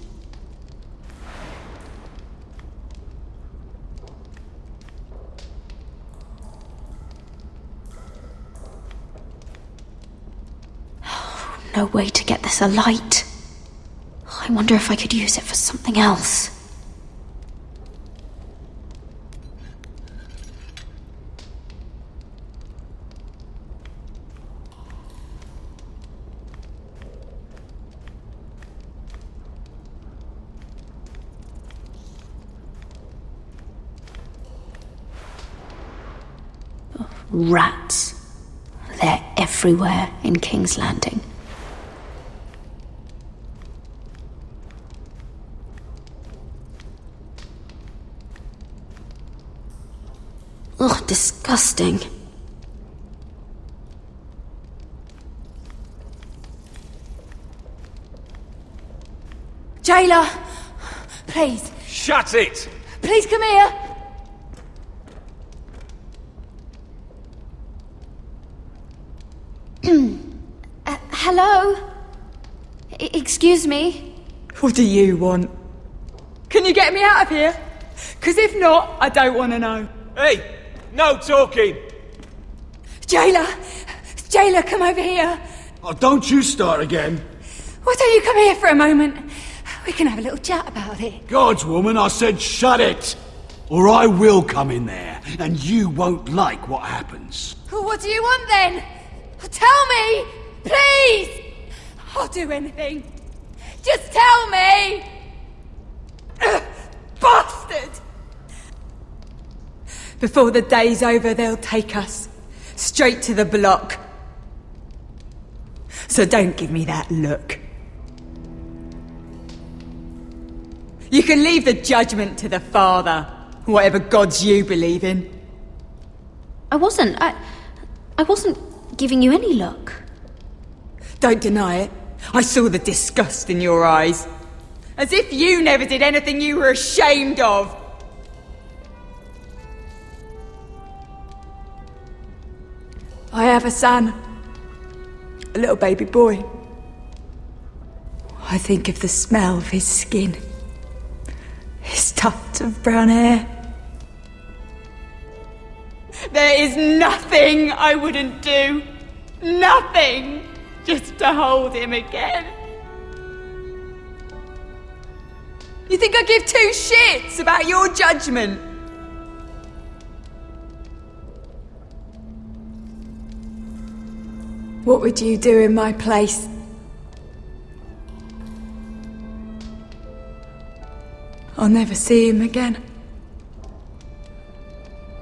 No way to get this alight. I wonder if I could use it for something else. Rats. They're everywhere in King's Landing. Ugh, disgusting. Jailer! Please. Shut it! Please come here! Hello? Excuse me? What do you want? Can you get me out of here? Because if not, I don't want to know. Hey! No talking! Jailer! Jailer, come over here! Oh, don't you start again. Why don't you come here for a moment? We can have a little chat about it. God's woman, I said shut it! Or I will come in there, and you won't like what happens. Well, what do you want then? Tell me! Please! I'll do anything. Just tell me! Bastard! Before the day's over, they'll take us straight to the block. So don't give me that look. You can leave the judgment to the Father, whatever gods you believe in. I wasn't giving you any look. Don't deny it. I saw the disgust in your eyes. As if you never did anything you were ashamed of. I have a son. A little baby boy. I think of the smell of his skin. His tuft of brown hair. There is nothing I wouldn't do. Nothing! Just to hold him again. You think I give two shits about your judgment? What would you do in my place? I'll never see him again.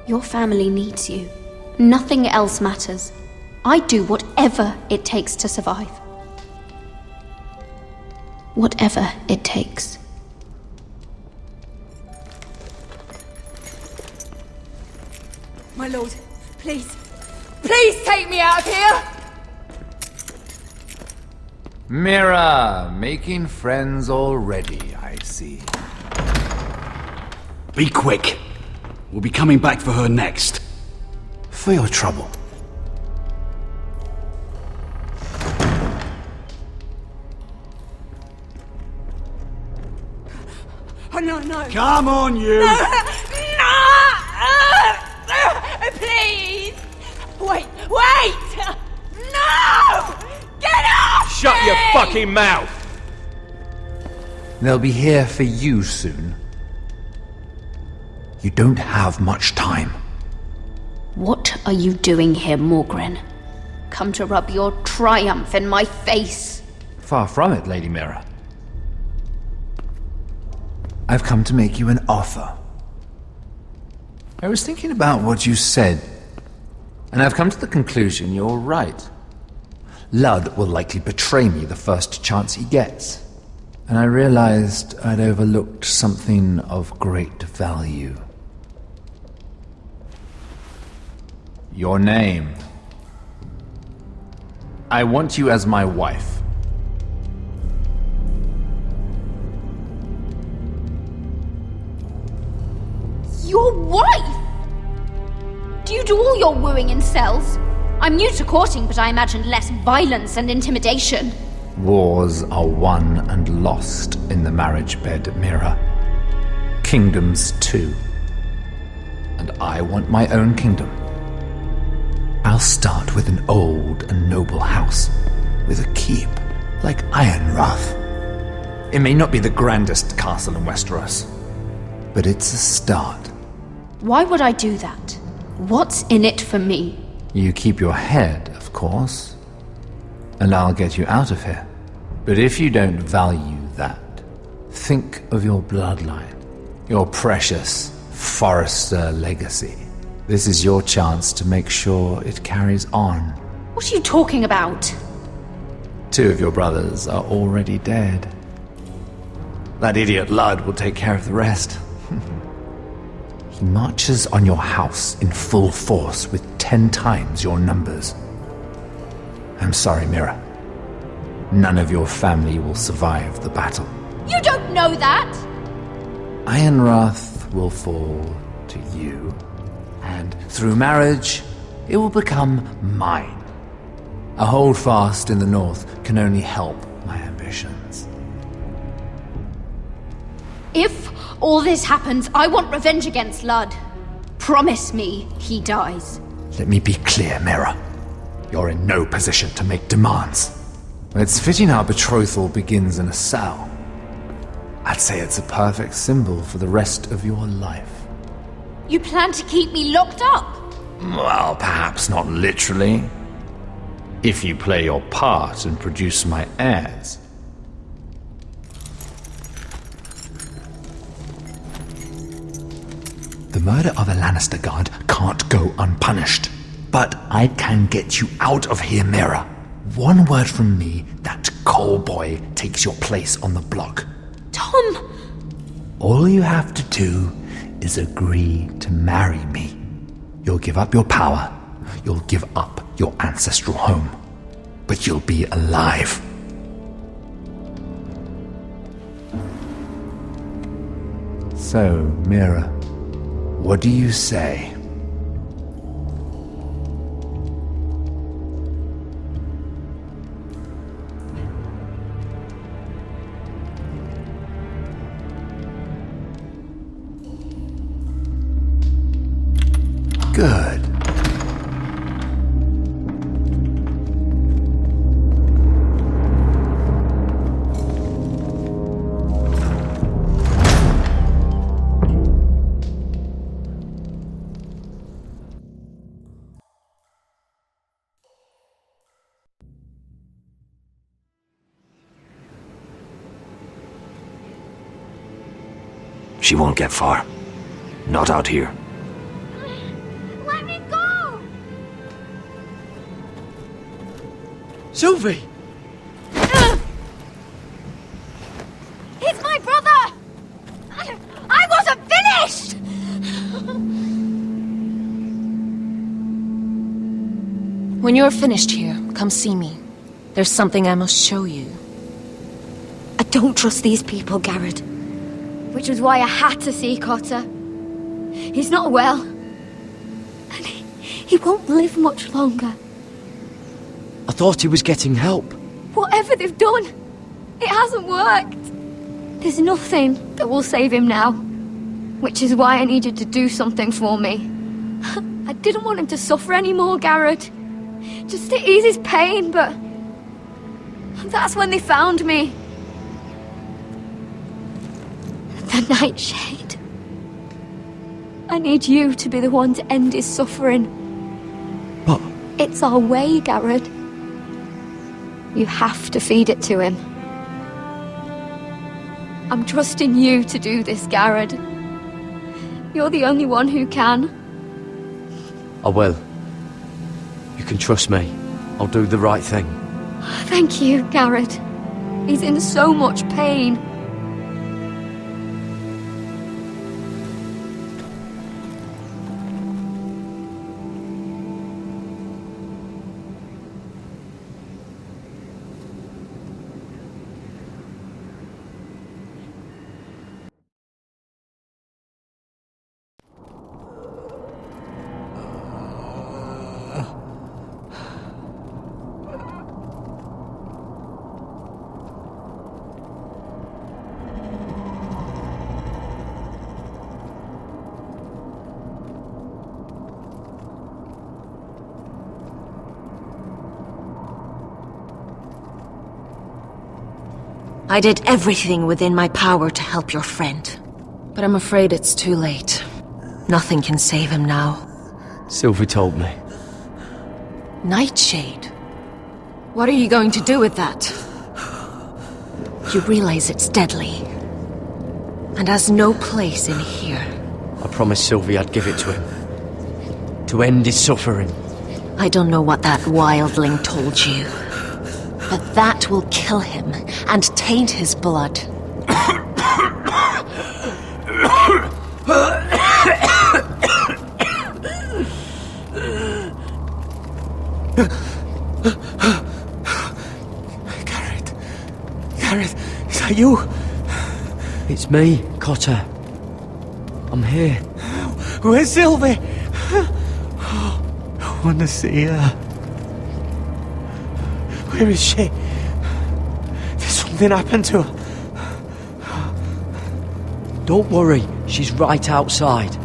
Your family needs you. Nothing else matters. I'd do whatever it takes to survive. Whatever it takes. My lord, please. Please take me out of here! Mira, making friends already, I see. Be quick. We'll be coming back for her next. For your trouble. No. Come on, you! No! Please! Wait! No! Get off! Shut your fucking mouth! They'll be here for you soon. You don't have much time. What are you doing here, Morgren? Come to rub your triumph in my face? Far from it, Lady Mira. I've come to make you an offer. I was thinking about what you said, and I've come to the conclusion you're right. Ludd will likely betray me the first chance he gets. And I realized I'd overlooked something of great value. Your name. I want you as my wife. Your wife? Do you do all your wooing in cells? I'm new to courting, but I imagined less violence and intimidation. Wars are won and lost in the marriage bed, Mira. Kingdoms too. And I want my own kingdom. I'll start with an old and noble house, with a keep, like Ironrath. It may not be the grandest castle in Westeros, but it's a start. Why would I do that? What's in it for me? You keep your head, of course, and I'll get you out of here. But if you don't value that, think of your bloodline, your precious Forrester legacy. This is your chance to make sure it carries on. What are you talking about? 2 of your brothers are already dead. That idiot Ludd will take care of the rest. He marches on your house in full force with 10 times your numbers. I'm sorry, Mira. None of your family will survive the battle. You don't know that! Ironrath will fall to you, and through marriage, it will become mine. A holdfast in the north can only help my ambitions. If all this happens, I want revenge against Ludd. Promise me he dies. Let me be clear, Mira. You're in no position to make demands. It's fitting our betrothal begins in a cell. I'd say it's a perfect symbol for the rest of your life. You plan to keep me locked up? Well, perhaps not literally. If you play your part and produce my heirs. The murder of a Lannister guard can't go unpunished. But I can get you out of here, Mira. One word from me, that coal boy takes your place on the block. Tom! All you have to do is agree to marry me. You'll give up your power. You'll give up your ancestral home. But you'll be alive. So, Mira, what do you say? Good. She won't get far. Not out here. Let me go! Sylvie! He's my brother! I wasn't finished! When you're finished here, come see me. There's something I must show you. I don't trust these people, Garrett. Which was why I had to see Cotter. He's not well. And he won't live much longer. I thought he was getting help. Whatever they've done, it hasn't worked. There's nothing that will save him now. Which is why I needed to do something for me. I didn't want him to suffer anymore, Garrett. Just to ease his pain, but... that's when they found me. The Nightshade. I need you to be the one to end his suffering. But... it's our way, Garrett. You have to feed it to him. I'm trusting you to do this, Garrett. You're the only one who can. I will. You can trust me. I'll do the right thing. Thank you, Garrett. He's in so much pain. I did everything within my power to help your friend. But I'm afraid it's too late. Nothing can save him now. Sylvie told me. Nightshade? What are you going to do with that? You realize it's deadly. And has no place in here. I promised Sylvie I'd give it to him. To end his suffering. I don't know what that wildling told you. But that will kill him and taint his blood. Garrett, is that you? It's me, Cotter. I'm here. Where's Sylvie? I want to see her. Where is she? Did something happen to her? Don't worry, she's right outside.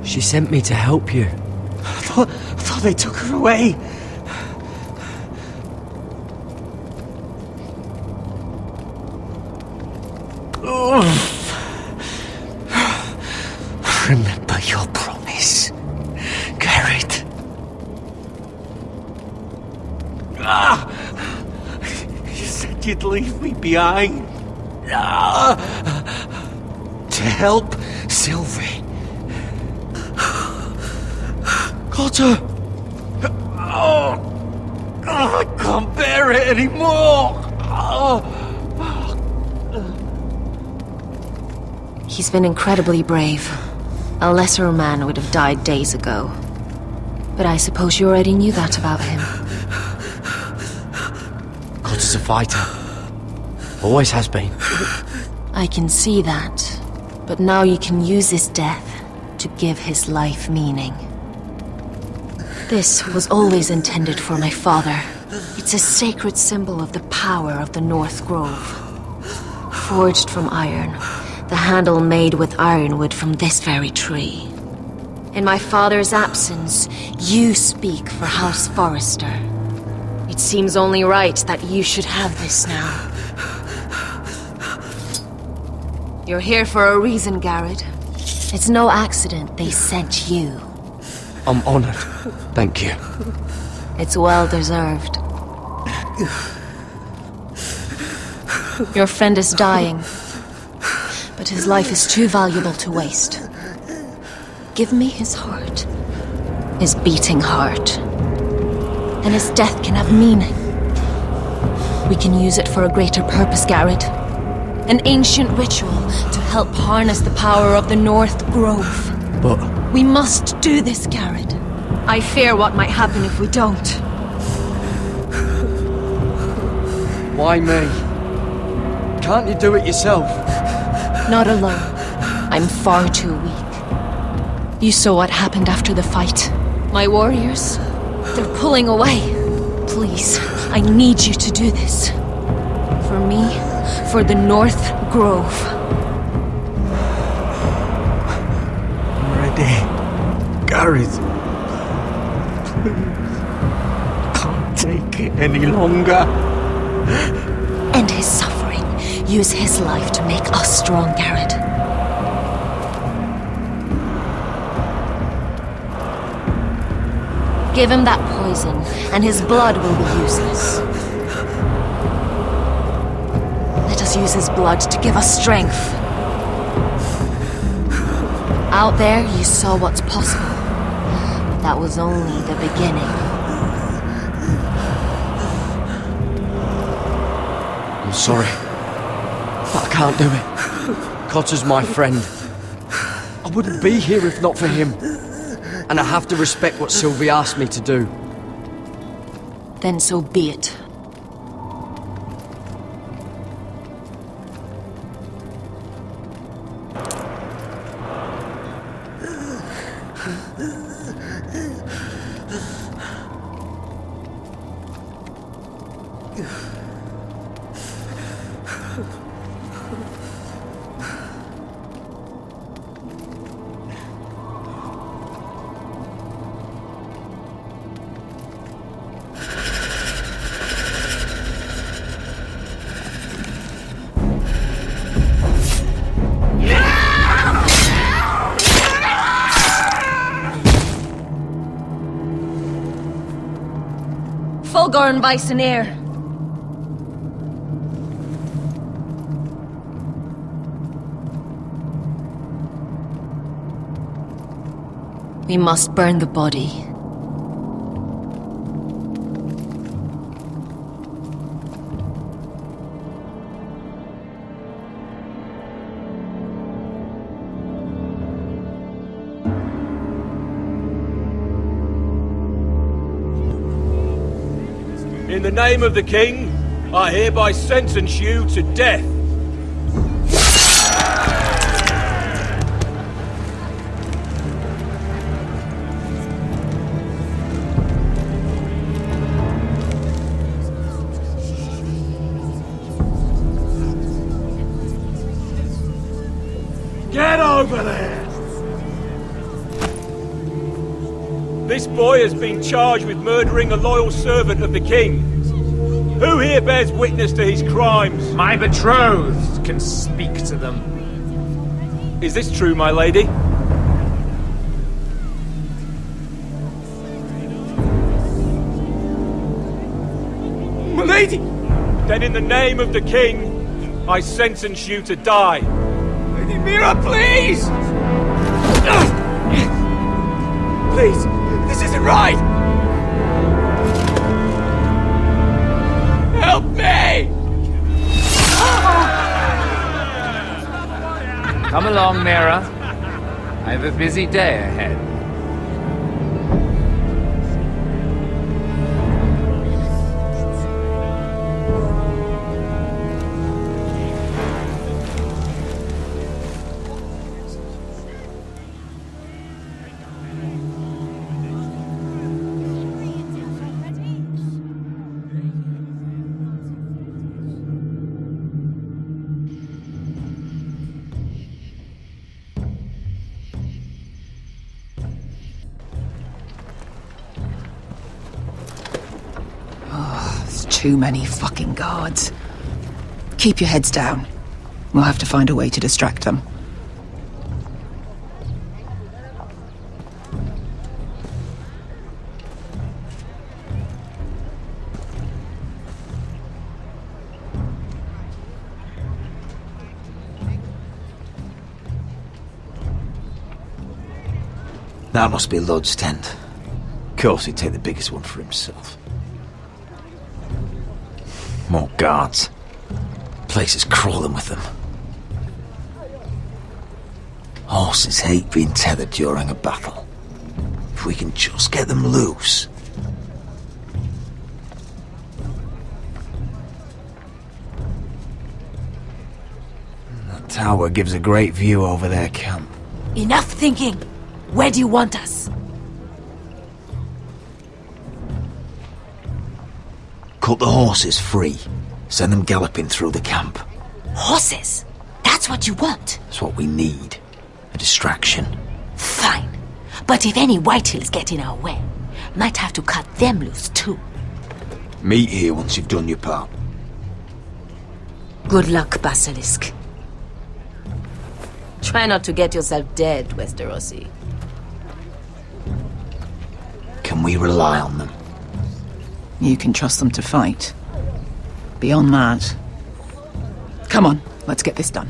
She sent me to help you. I thought they took her away. Remember your promise, Garrett. You said you'd leave me behind. To help Sylvie. Cotter! I can't bear it anymore! He's been incredibly brave. A lesser man would have died days ago. But I suppose you already knew that about him. Cotter's a fighter. Always has been. I can see that. But now you can use his death to give his life meaning. This was always intended for my father. It's a sacred symbol of the power of the North Grove. Forged from iron, the handle made with ironwood from this very tree. In my father's absence, you speak for House Forrester. It seems only right that you should have this now. You're here for a reason, Garrett. It's no accident they sent you. I'm honored. Thank you. It's well deserved. Your friend is dying, but his life is too valuable to waste. Give me his heart. His beating heart. And his death can have meaning. We can use it for a greater purpose, Garrett. An ancient ritual to help harness the power of the North Grove. But... we must do this, Garrett. I fear what might happen if we don't. Why me? Can't you do it yourself? Not alone. I'm far too weak. You saw what happened after the fight. My warriors, they're pulling away. Please, I need you to do this. For me, for the North Grove. I'm ready. Gareth. Please. Can't take it any longer. End his suffering. Use his life to make us strong, Garrett. Give him that poison, and his blood will be useless. Let us use his blood to give us strength. Out there, you saw what's possible. But that was only the beginning. I'm sorry, but I can't do it. Cotter's my friend. I wouldn't be here if not for him. And I have to respect what Sylvie asked me to do. Then so be it. Fulgor Viceneer. We must burn the body. In the name of the king, I hereby sentence you to death. Get over there! This boy has been charged with murdering a loyal servant of the king. Who here bears witness to his crimes? My betrothed can speak to them. Is this true, my lady? My lady! Then in the name of the king, I sentence you to die. Lady Mira, please! Please, this isn't right! Help me! Come along, Mira. I have a busy day ahead. Too many fucking guards. Keep your heads down. We'll have to find a way to distract them. That must be Lud's tent. Of course he'd take the biggest one for himself. More guards. Place is crawling with them. Horses hate being tethered during a battle. If we can just get them loose. That tower gives a great view over their camp. Enough thinking! Where do you want us? Cut the horses free. Send them galloping through the camp. Horses? That's what you want? That's what we need. A distraction. Fine. But if any Whitehills get in our way, might have to cut them loose too. Meet here once you've done your part. Good luck, Basilisk. Try not to get yourself dead, Westerosi. Can we rely on them? You can trust them to fight. Beyond that... Come on, let's get this done.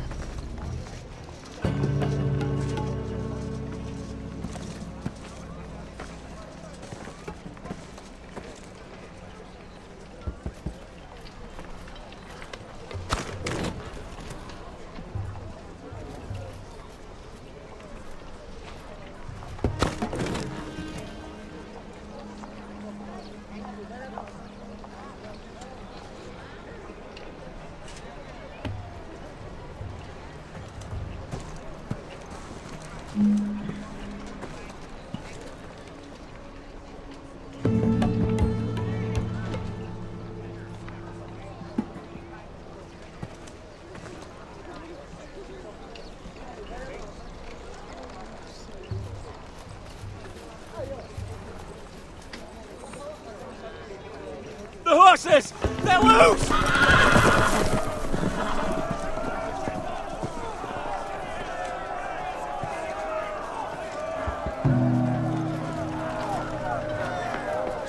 The horses! They're loose!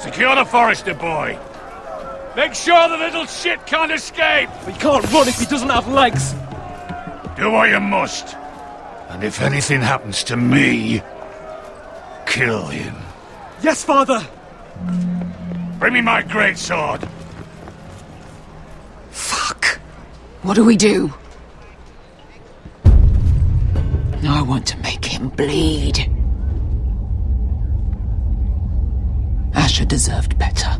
Secure the Forester boy. Make sure the little shit can't escape. He can't run if he doesn't have legs. Do what you must. And if anything happens to me, kill him. Yes, father. Bring me my greatsword. Fuck. What do we do? I want to make him bleed. Asher deserved better.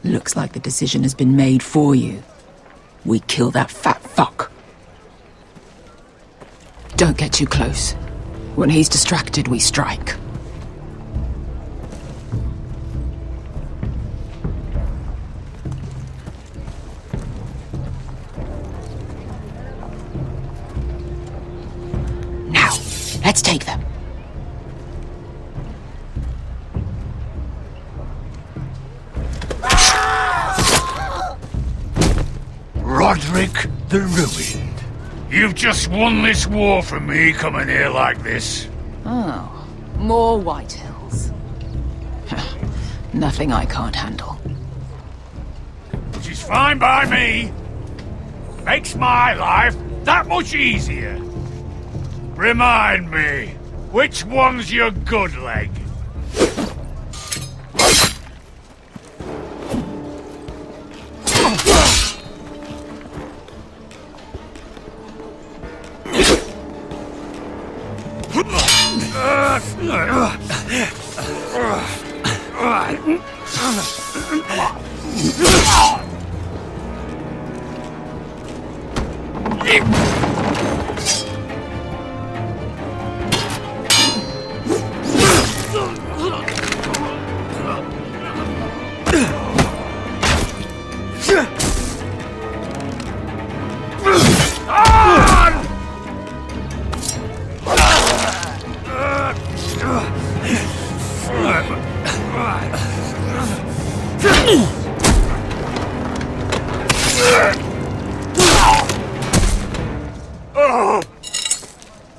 Looks like the decision has been made for you. We kill that fat fuck. Don't get too close. When he's distracted, we strike. Now, let's take them. Roderick the Ruined. You've just won this war from me coming here like this. Oh, more Whitehills. Nothing I can't handle. Which is fine by me. Makes my life that much easier. Remind me, which one's your good leg?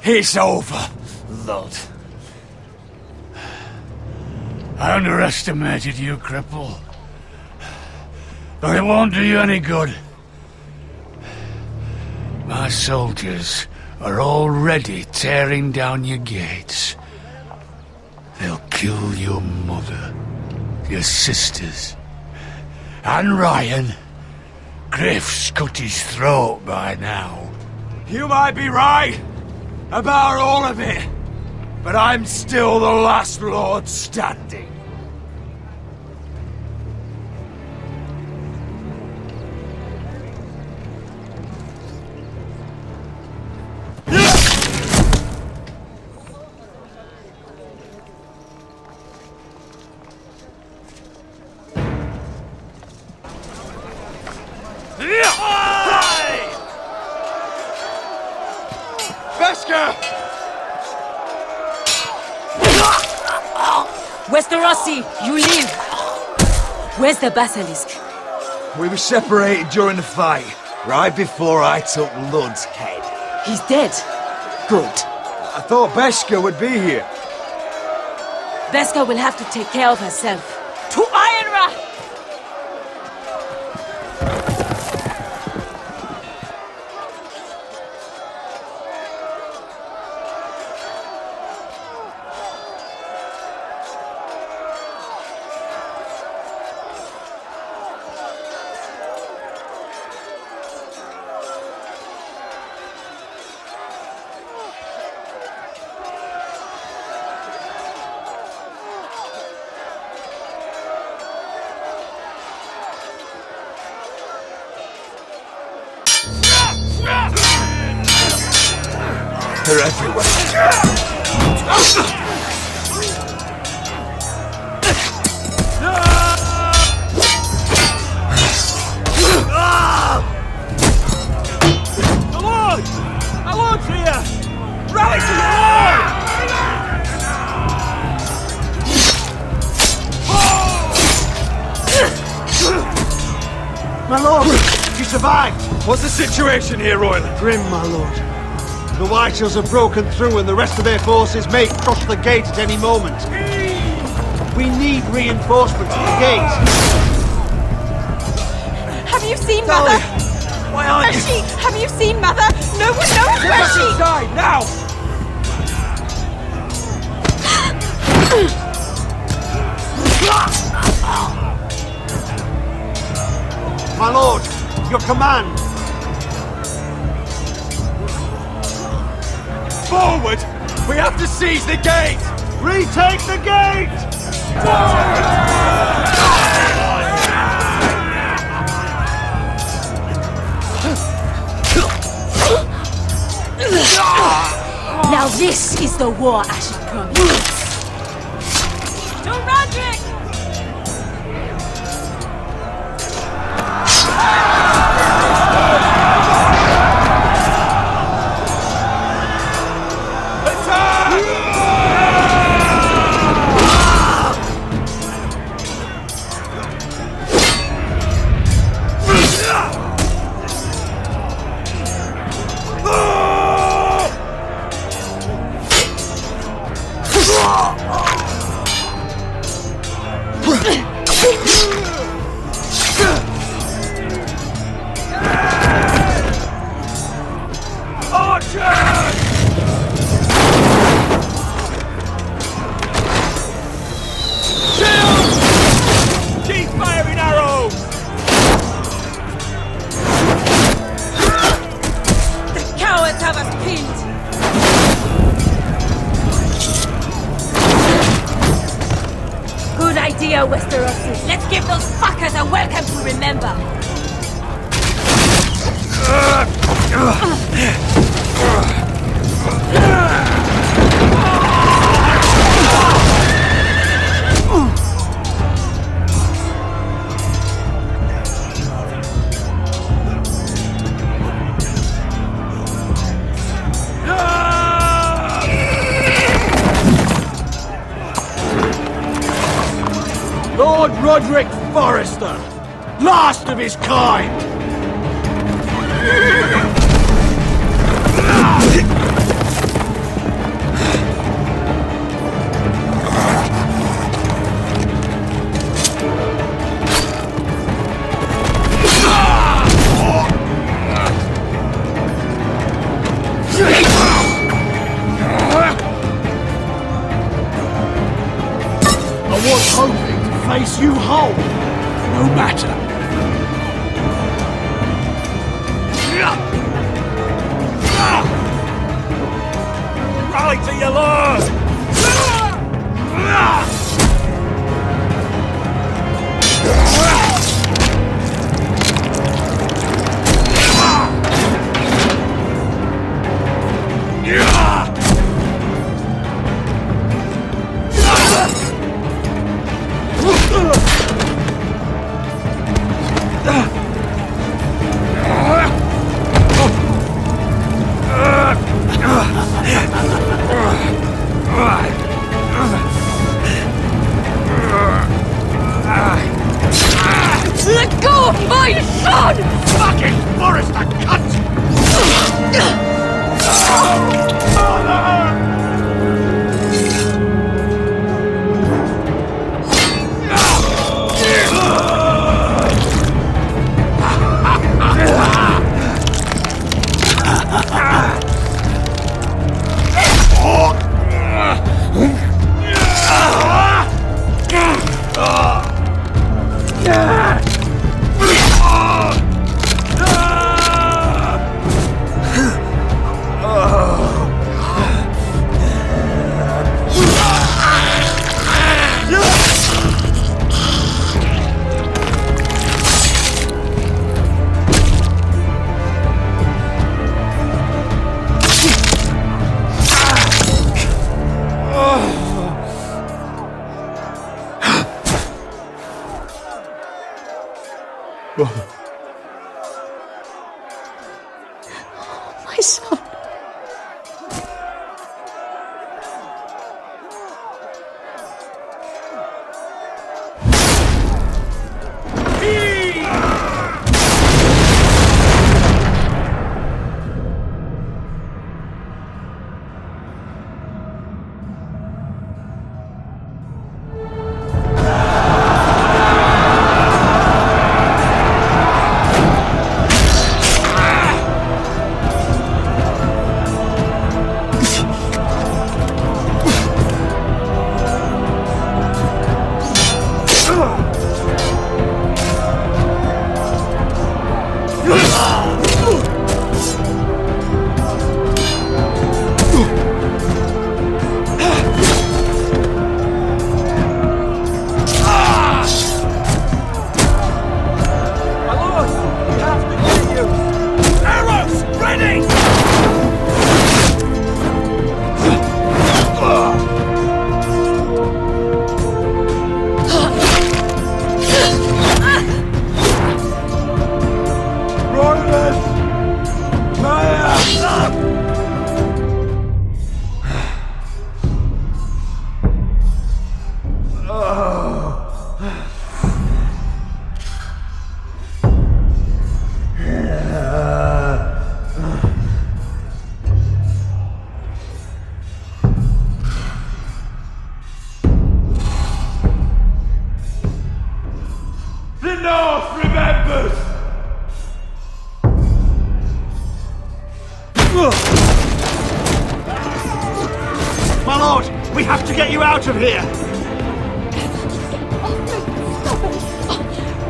It's over, Lord. I underestimated you, cripple. But it won't do you any good. My soldiers are already tearing down your gates. They'll kill your mother, your sisters, and Ryan. Griff's cut his throat by now. You might be right about all of it, but I'm still the last lord standing. Rossi, you live. Where's the basilisk? We were separated during the fight, right before I took Lud's head. He's dead. Good. I thought Beskha would be here. Beskha will have to take care of herself. To Ironra! They're everywhere. The Lord! Our Lord's here! Rally to your Lord! My lord, you survived. What's the situation here, Royal? Grim, my lord. The Whitehills have broken through and the rest of their forces may cross the gate at any moment. We need reinforcements at the gate. Have you seen Mother? Why aren't Where's she? Have you seen Mother? No one knows where she... inside, now! My lord, your command. Forward! We have to seize the gate! Retake the gate! Now this is the war I should promise. To Roderick! Keep firing arrows! The cowards have us pinned! Good idea, Westerosi. Let's give those fuckers a welcome to remember. Lord Roderick Forrester, last of his kind. I was hoping to face you whole. No matter. Rally to your Lord! My son. My lord, we have to get you out of here!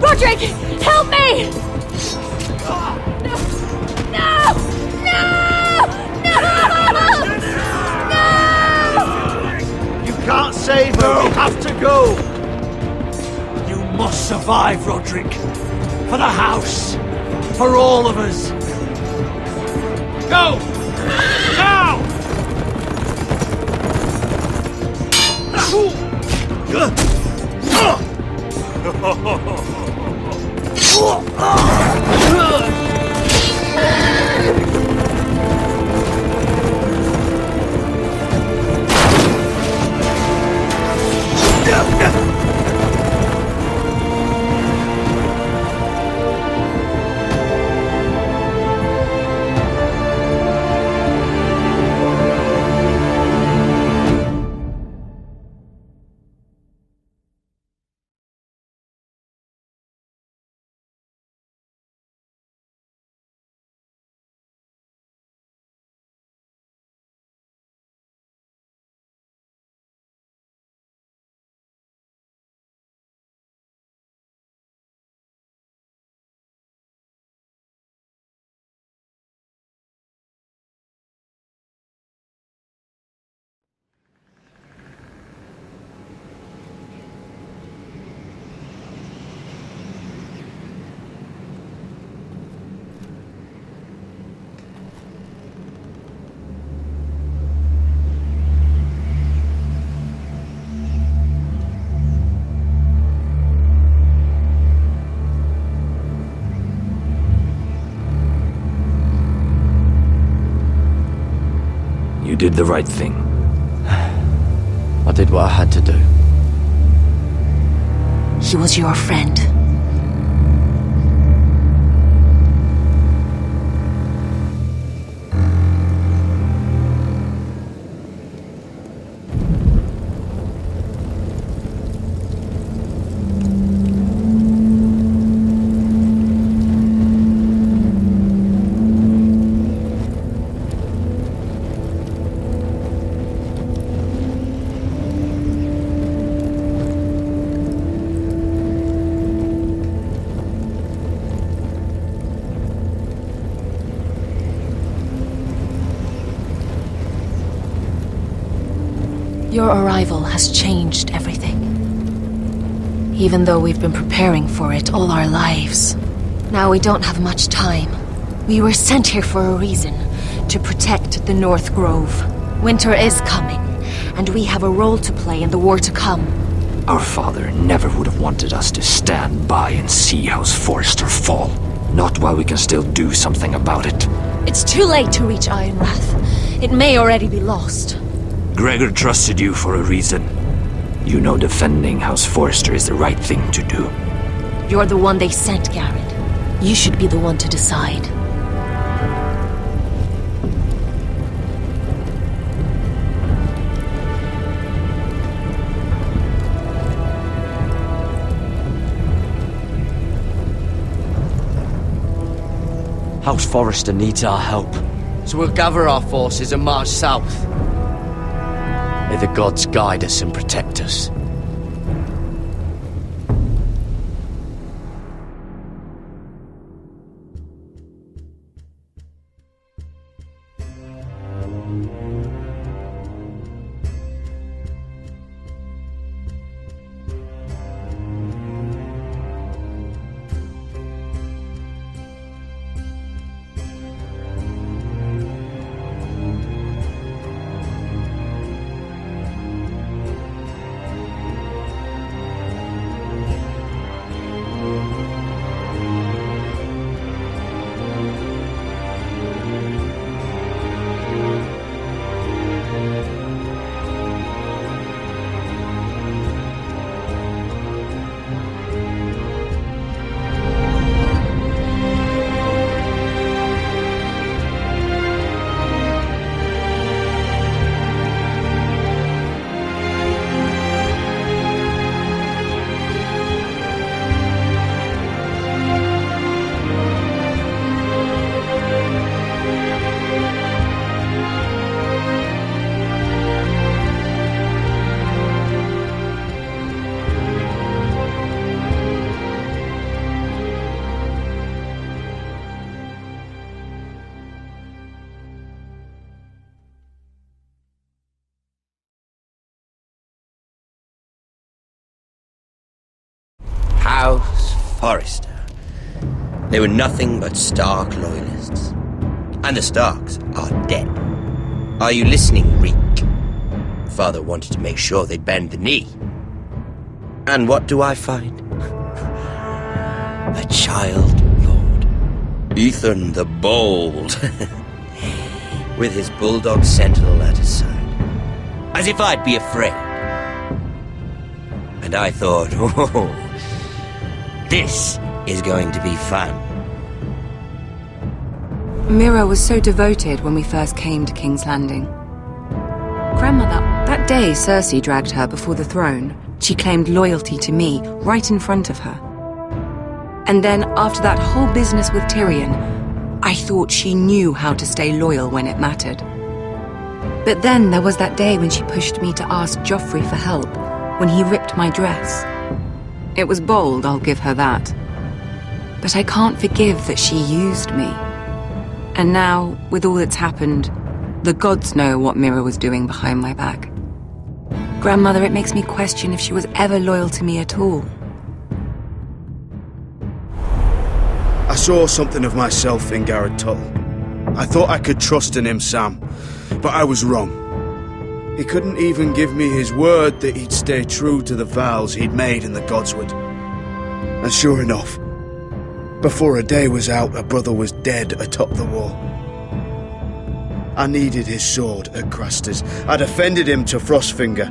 Roderick, help me! No! You can't save her, you have to go! You must survive, Roderick. For the house. For all of us. Go! Now! You did the right thing. I did what I had to do. He was your friend. Your arrival has changed everything. Even though we've been preparing for it all our lives. Now we don't have much time. We were sent here for a reason. To protect the North Grove. Winter is coming, and we have a role to play in the war to come. Our father never would have wanted us to stand by and see House Forrester fall. Not while we can still do something about it. It's too late to reach Ironrath. It may already be lost. Gregor trusted you for a reason. You know defending House Forrester is the right thing to do. You're the one they sent, Garrett. You should be the one to decide. House Forrester needs our help, so we'll gather our forces and march south. May the gods guide us and protect us. House Forrester. They were nothing but Stark loyalists. And the Starks are dead. Are you listening, Reek? Father wanted to make sure they bend the knee. And what do I find? A child lord. Ethan the Bold. With his bulldog sentinel at his side. As if I'd be afraid. And I thought, oh, this is going to be fun. Mira was so devoted when we first came to King's Landing. Grandmother, that day Cersei dragged her before the throne, she claimed loyalty to me right in front of her. And then, after that whole business with Tyrion, I thought she knew how to stay loyal when it mattered. But then there was that day when she pushed me to ask Joffrey for help, when he ripped my dress. It was bold, I'll give her that. But I can't forgive that she used me. And now, with all that's happened, the gods know what Mira was doing behind my back. Grandmother, it makes me question if she was ever loyal to me at all. I saw something of myself in Garrett Tuttle. I thought I could trust in him, Sam, but I was wrong. He couldn't even give me his word that he'd stay true to the vows he'd made in the Godswood. And sure enough, before a day was out, a brother was dead atop the wall. I needed his sword at Craster's. I defended him to Frostfinger,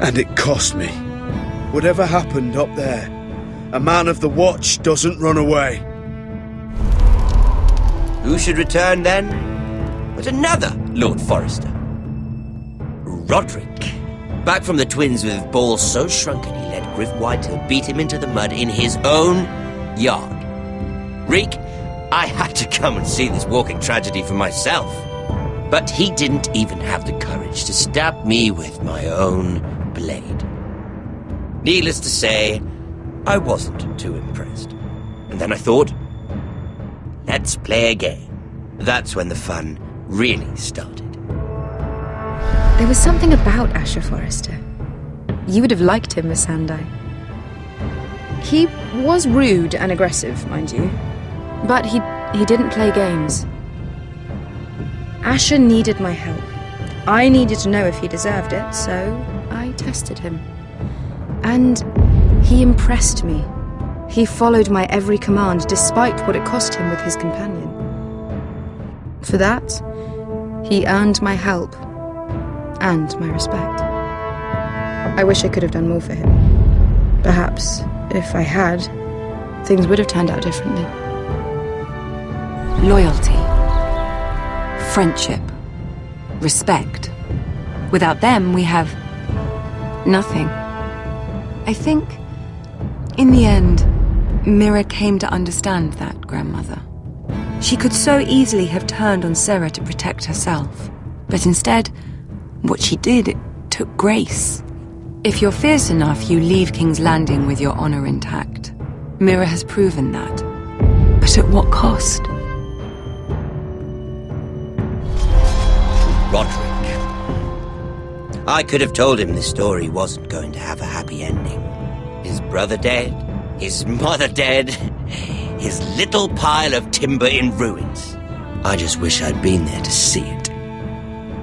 and it cost me. Whatever happened up there, a man of the Watch doesn't run away. Who should return then? But another Lord Forrester. Roderick. Back from the Twins with balls so shrunken he let Griff Whitetail beat him into the mud in his own yard. Reek, I had to come and see this walking tragedy for myself. But he didn't even have the courage to stab me with my own blade. Needless to say, I wasn't too impressed. And then I thought, let's play a game. That's when the fun really started. There was something about Asher Forrester. You would have liked him, Miss Sandai. He was rude and aggressive, mind you, but he didn't play games. Asher needed my help. I needed to know if he deserved it, so I tested him. And he impressed me. He followed my every command, despite what it cost him with his companion. For that, he earned my help and my respect. I wish I could have done more for him. Perhaps, if I had, things would have turned out differently. Loyalty, friendship, respect. Without them, we have nothing. I think, in the end, Mira came to understand that, Grandmother. She could so easily have turned on Sarah to protect herself. But instead, what she did, it took grace. If you're fierce enough, you leave King's Landing with your honor intact. Mira has proven that. But at what cost? Roderick. I could have told him this story wasn't going to have a happy ending. His brother dead, his mother dead, his little pile of timber in ruins. I just wish I'd been there to see it.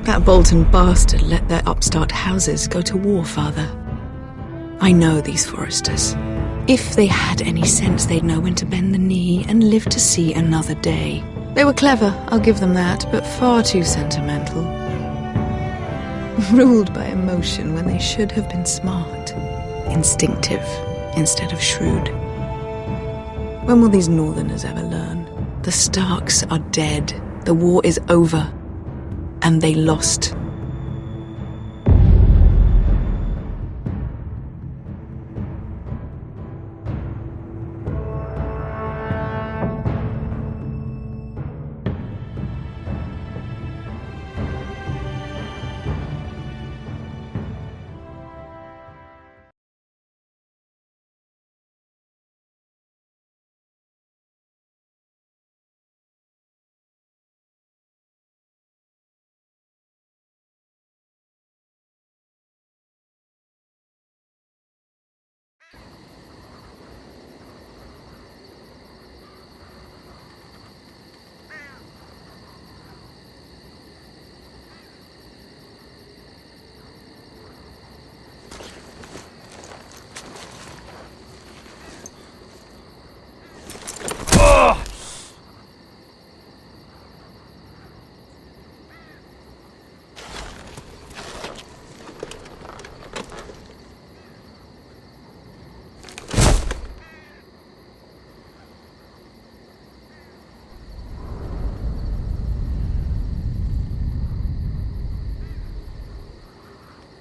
That Bolton bastard let their upstart houses go to war, Father. I know these Forresters. If they had any sense, they'd know when to bend the knee and live to see another day. They were clever, I'll give them that, but far too sentimental. Ruled by emotion when they should have been smart. Instinctive instead of shrewd. When will these Northerners ever learn? The Starks are dead. The war is over. And they lost.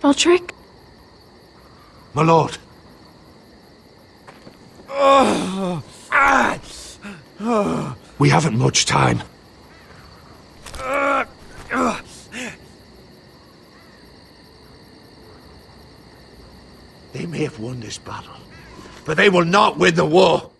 Roderick? My lord. We haven't much time. They may have won this battle, but they will not win the war.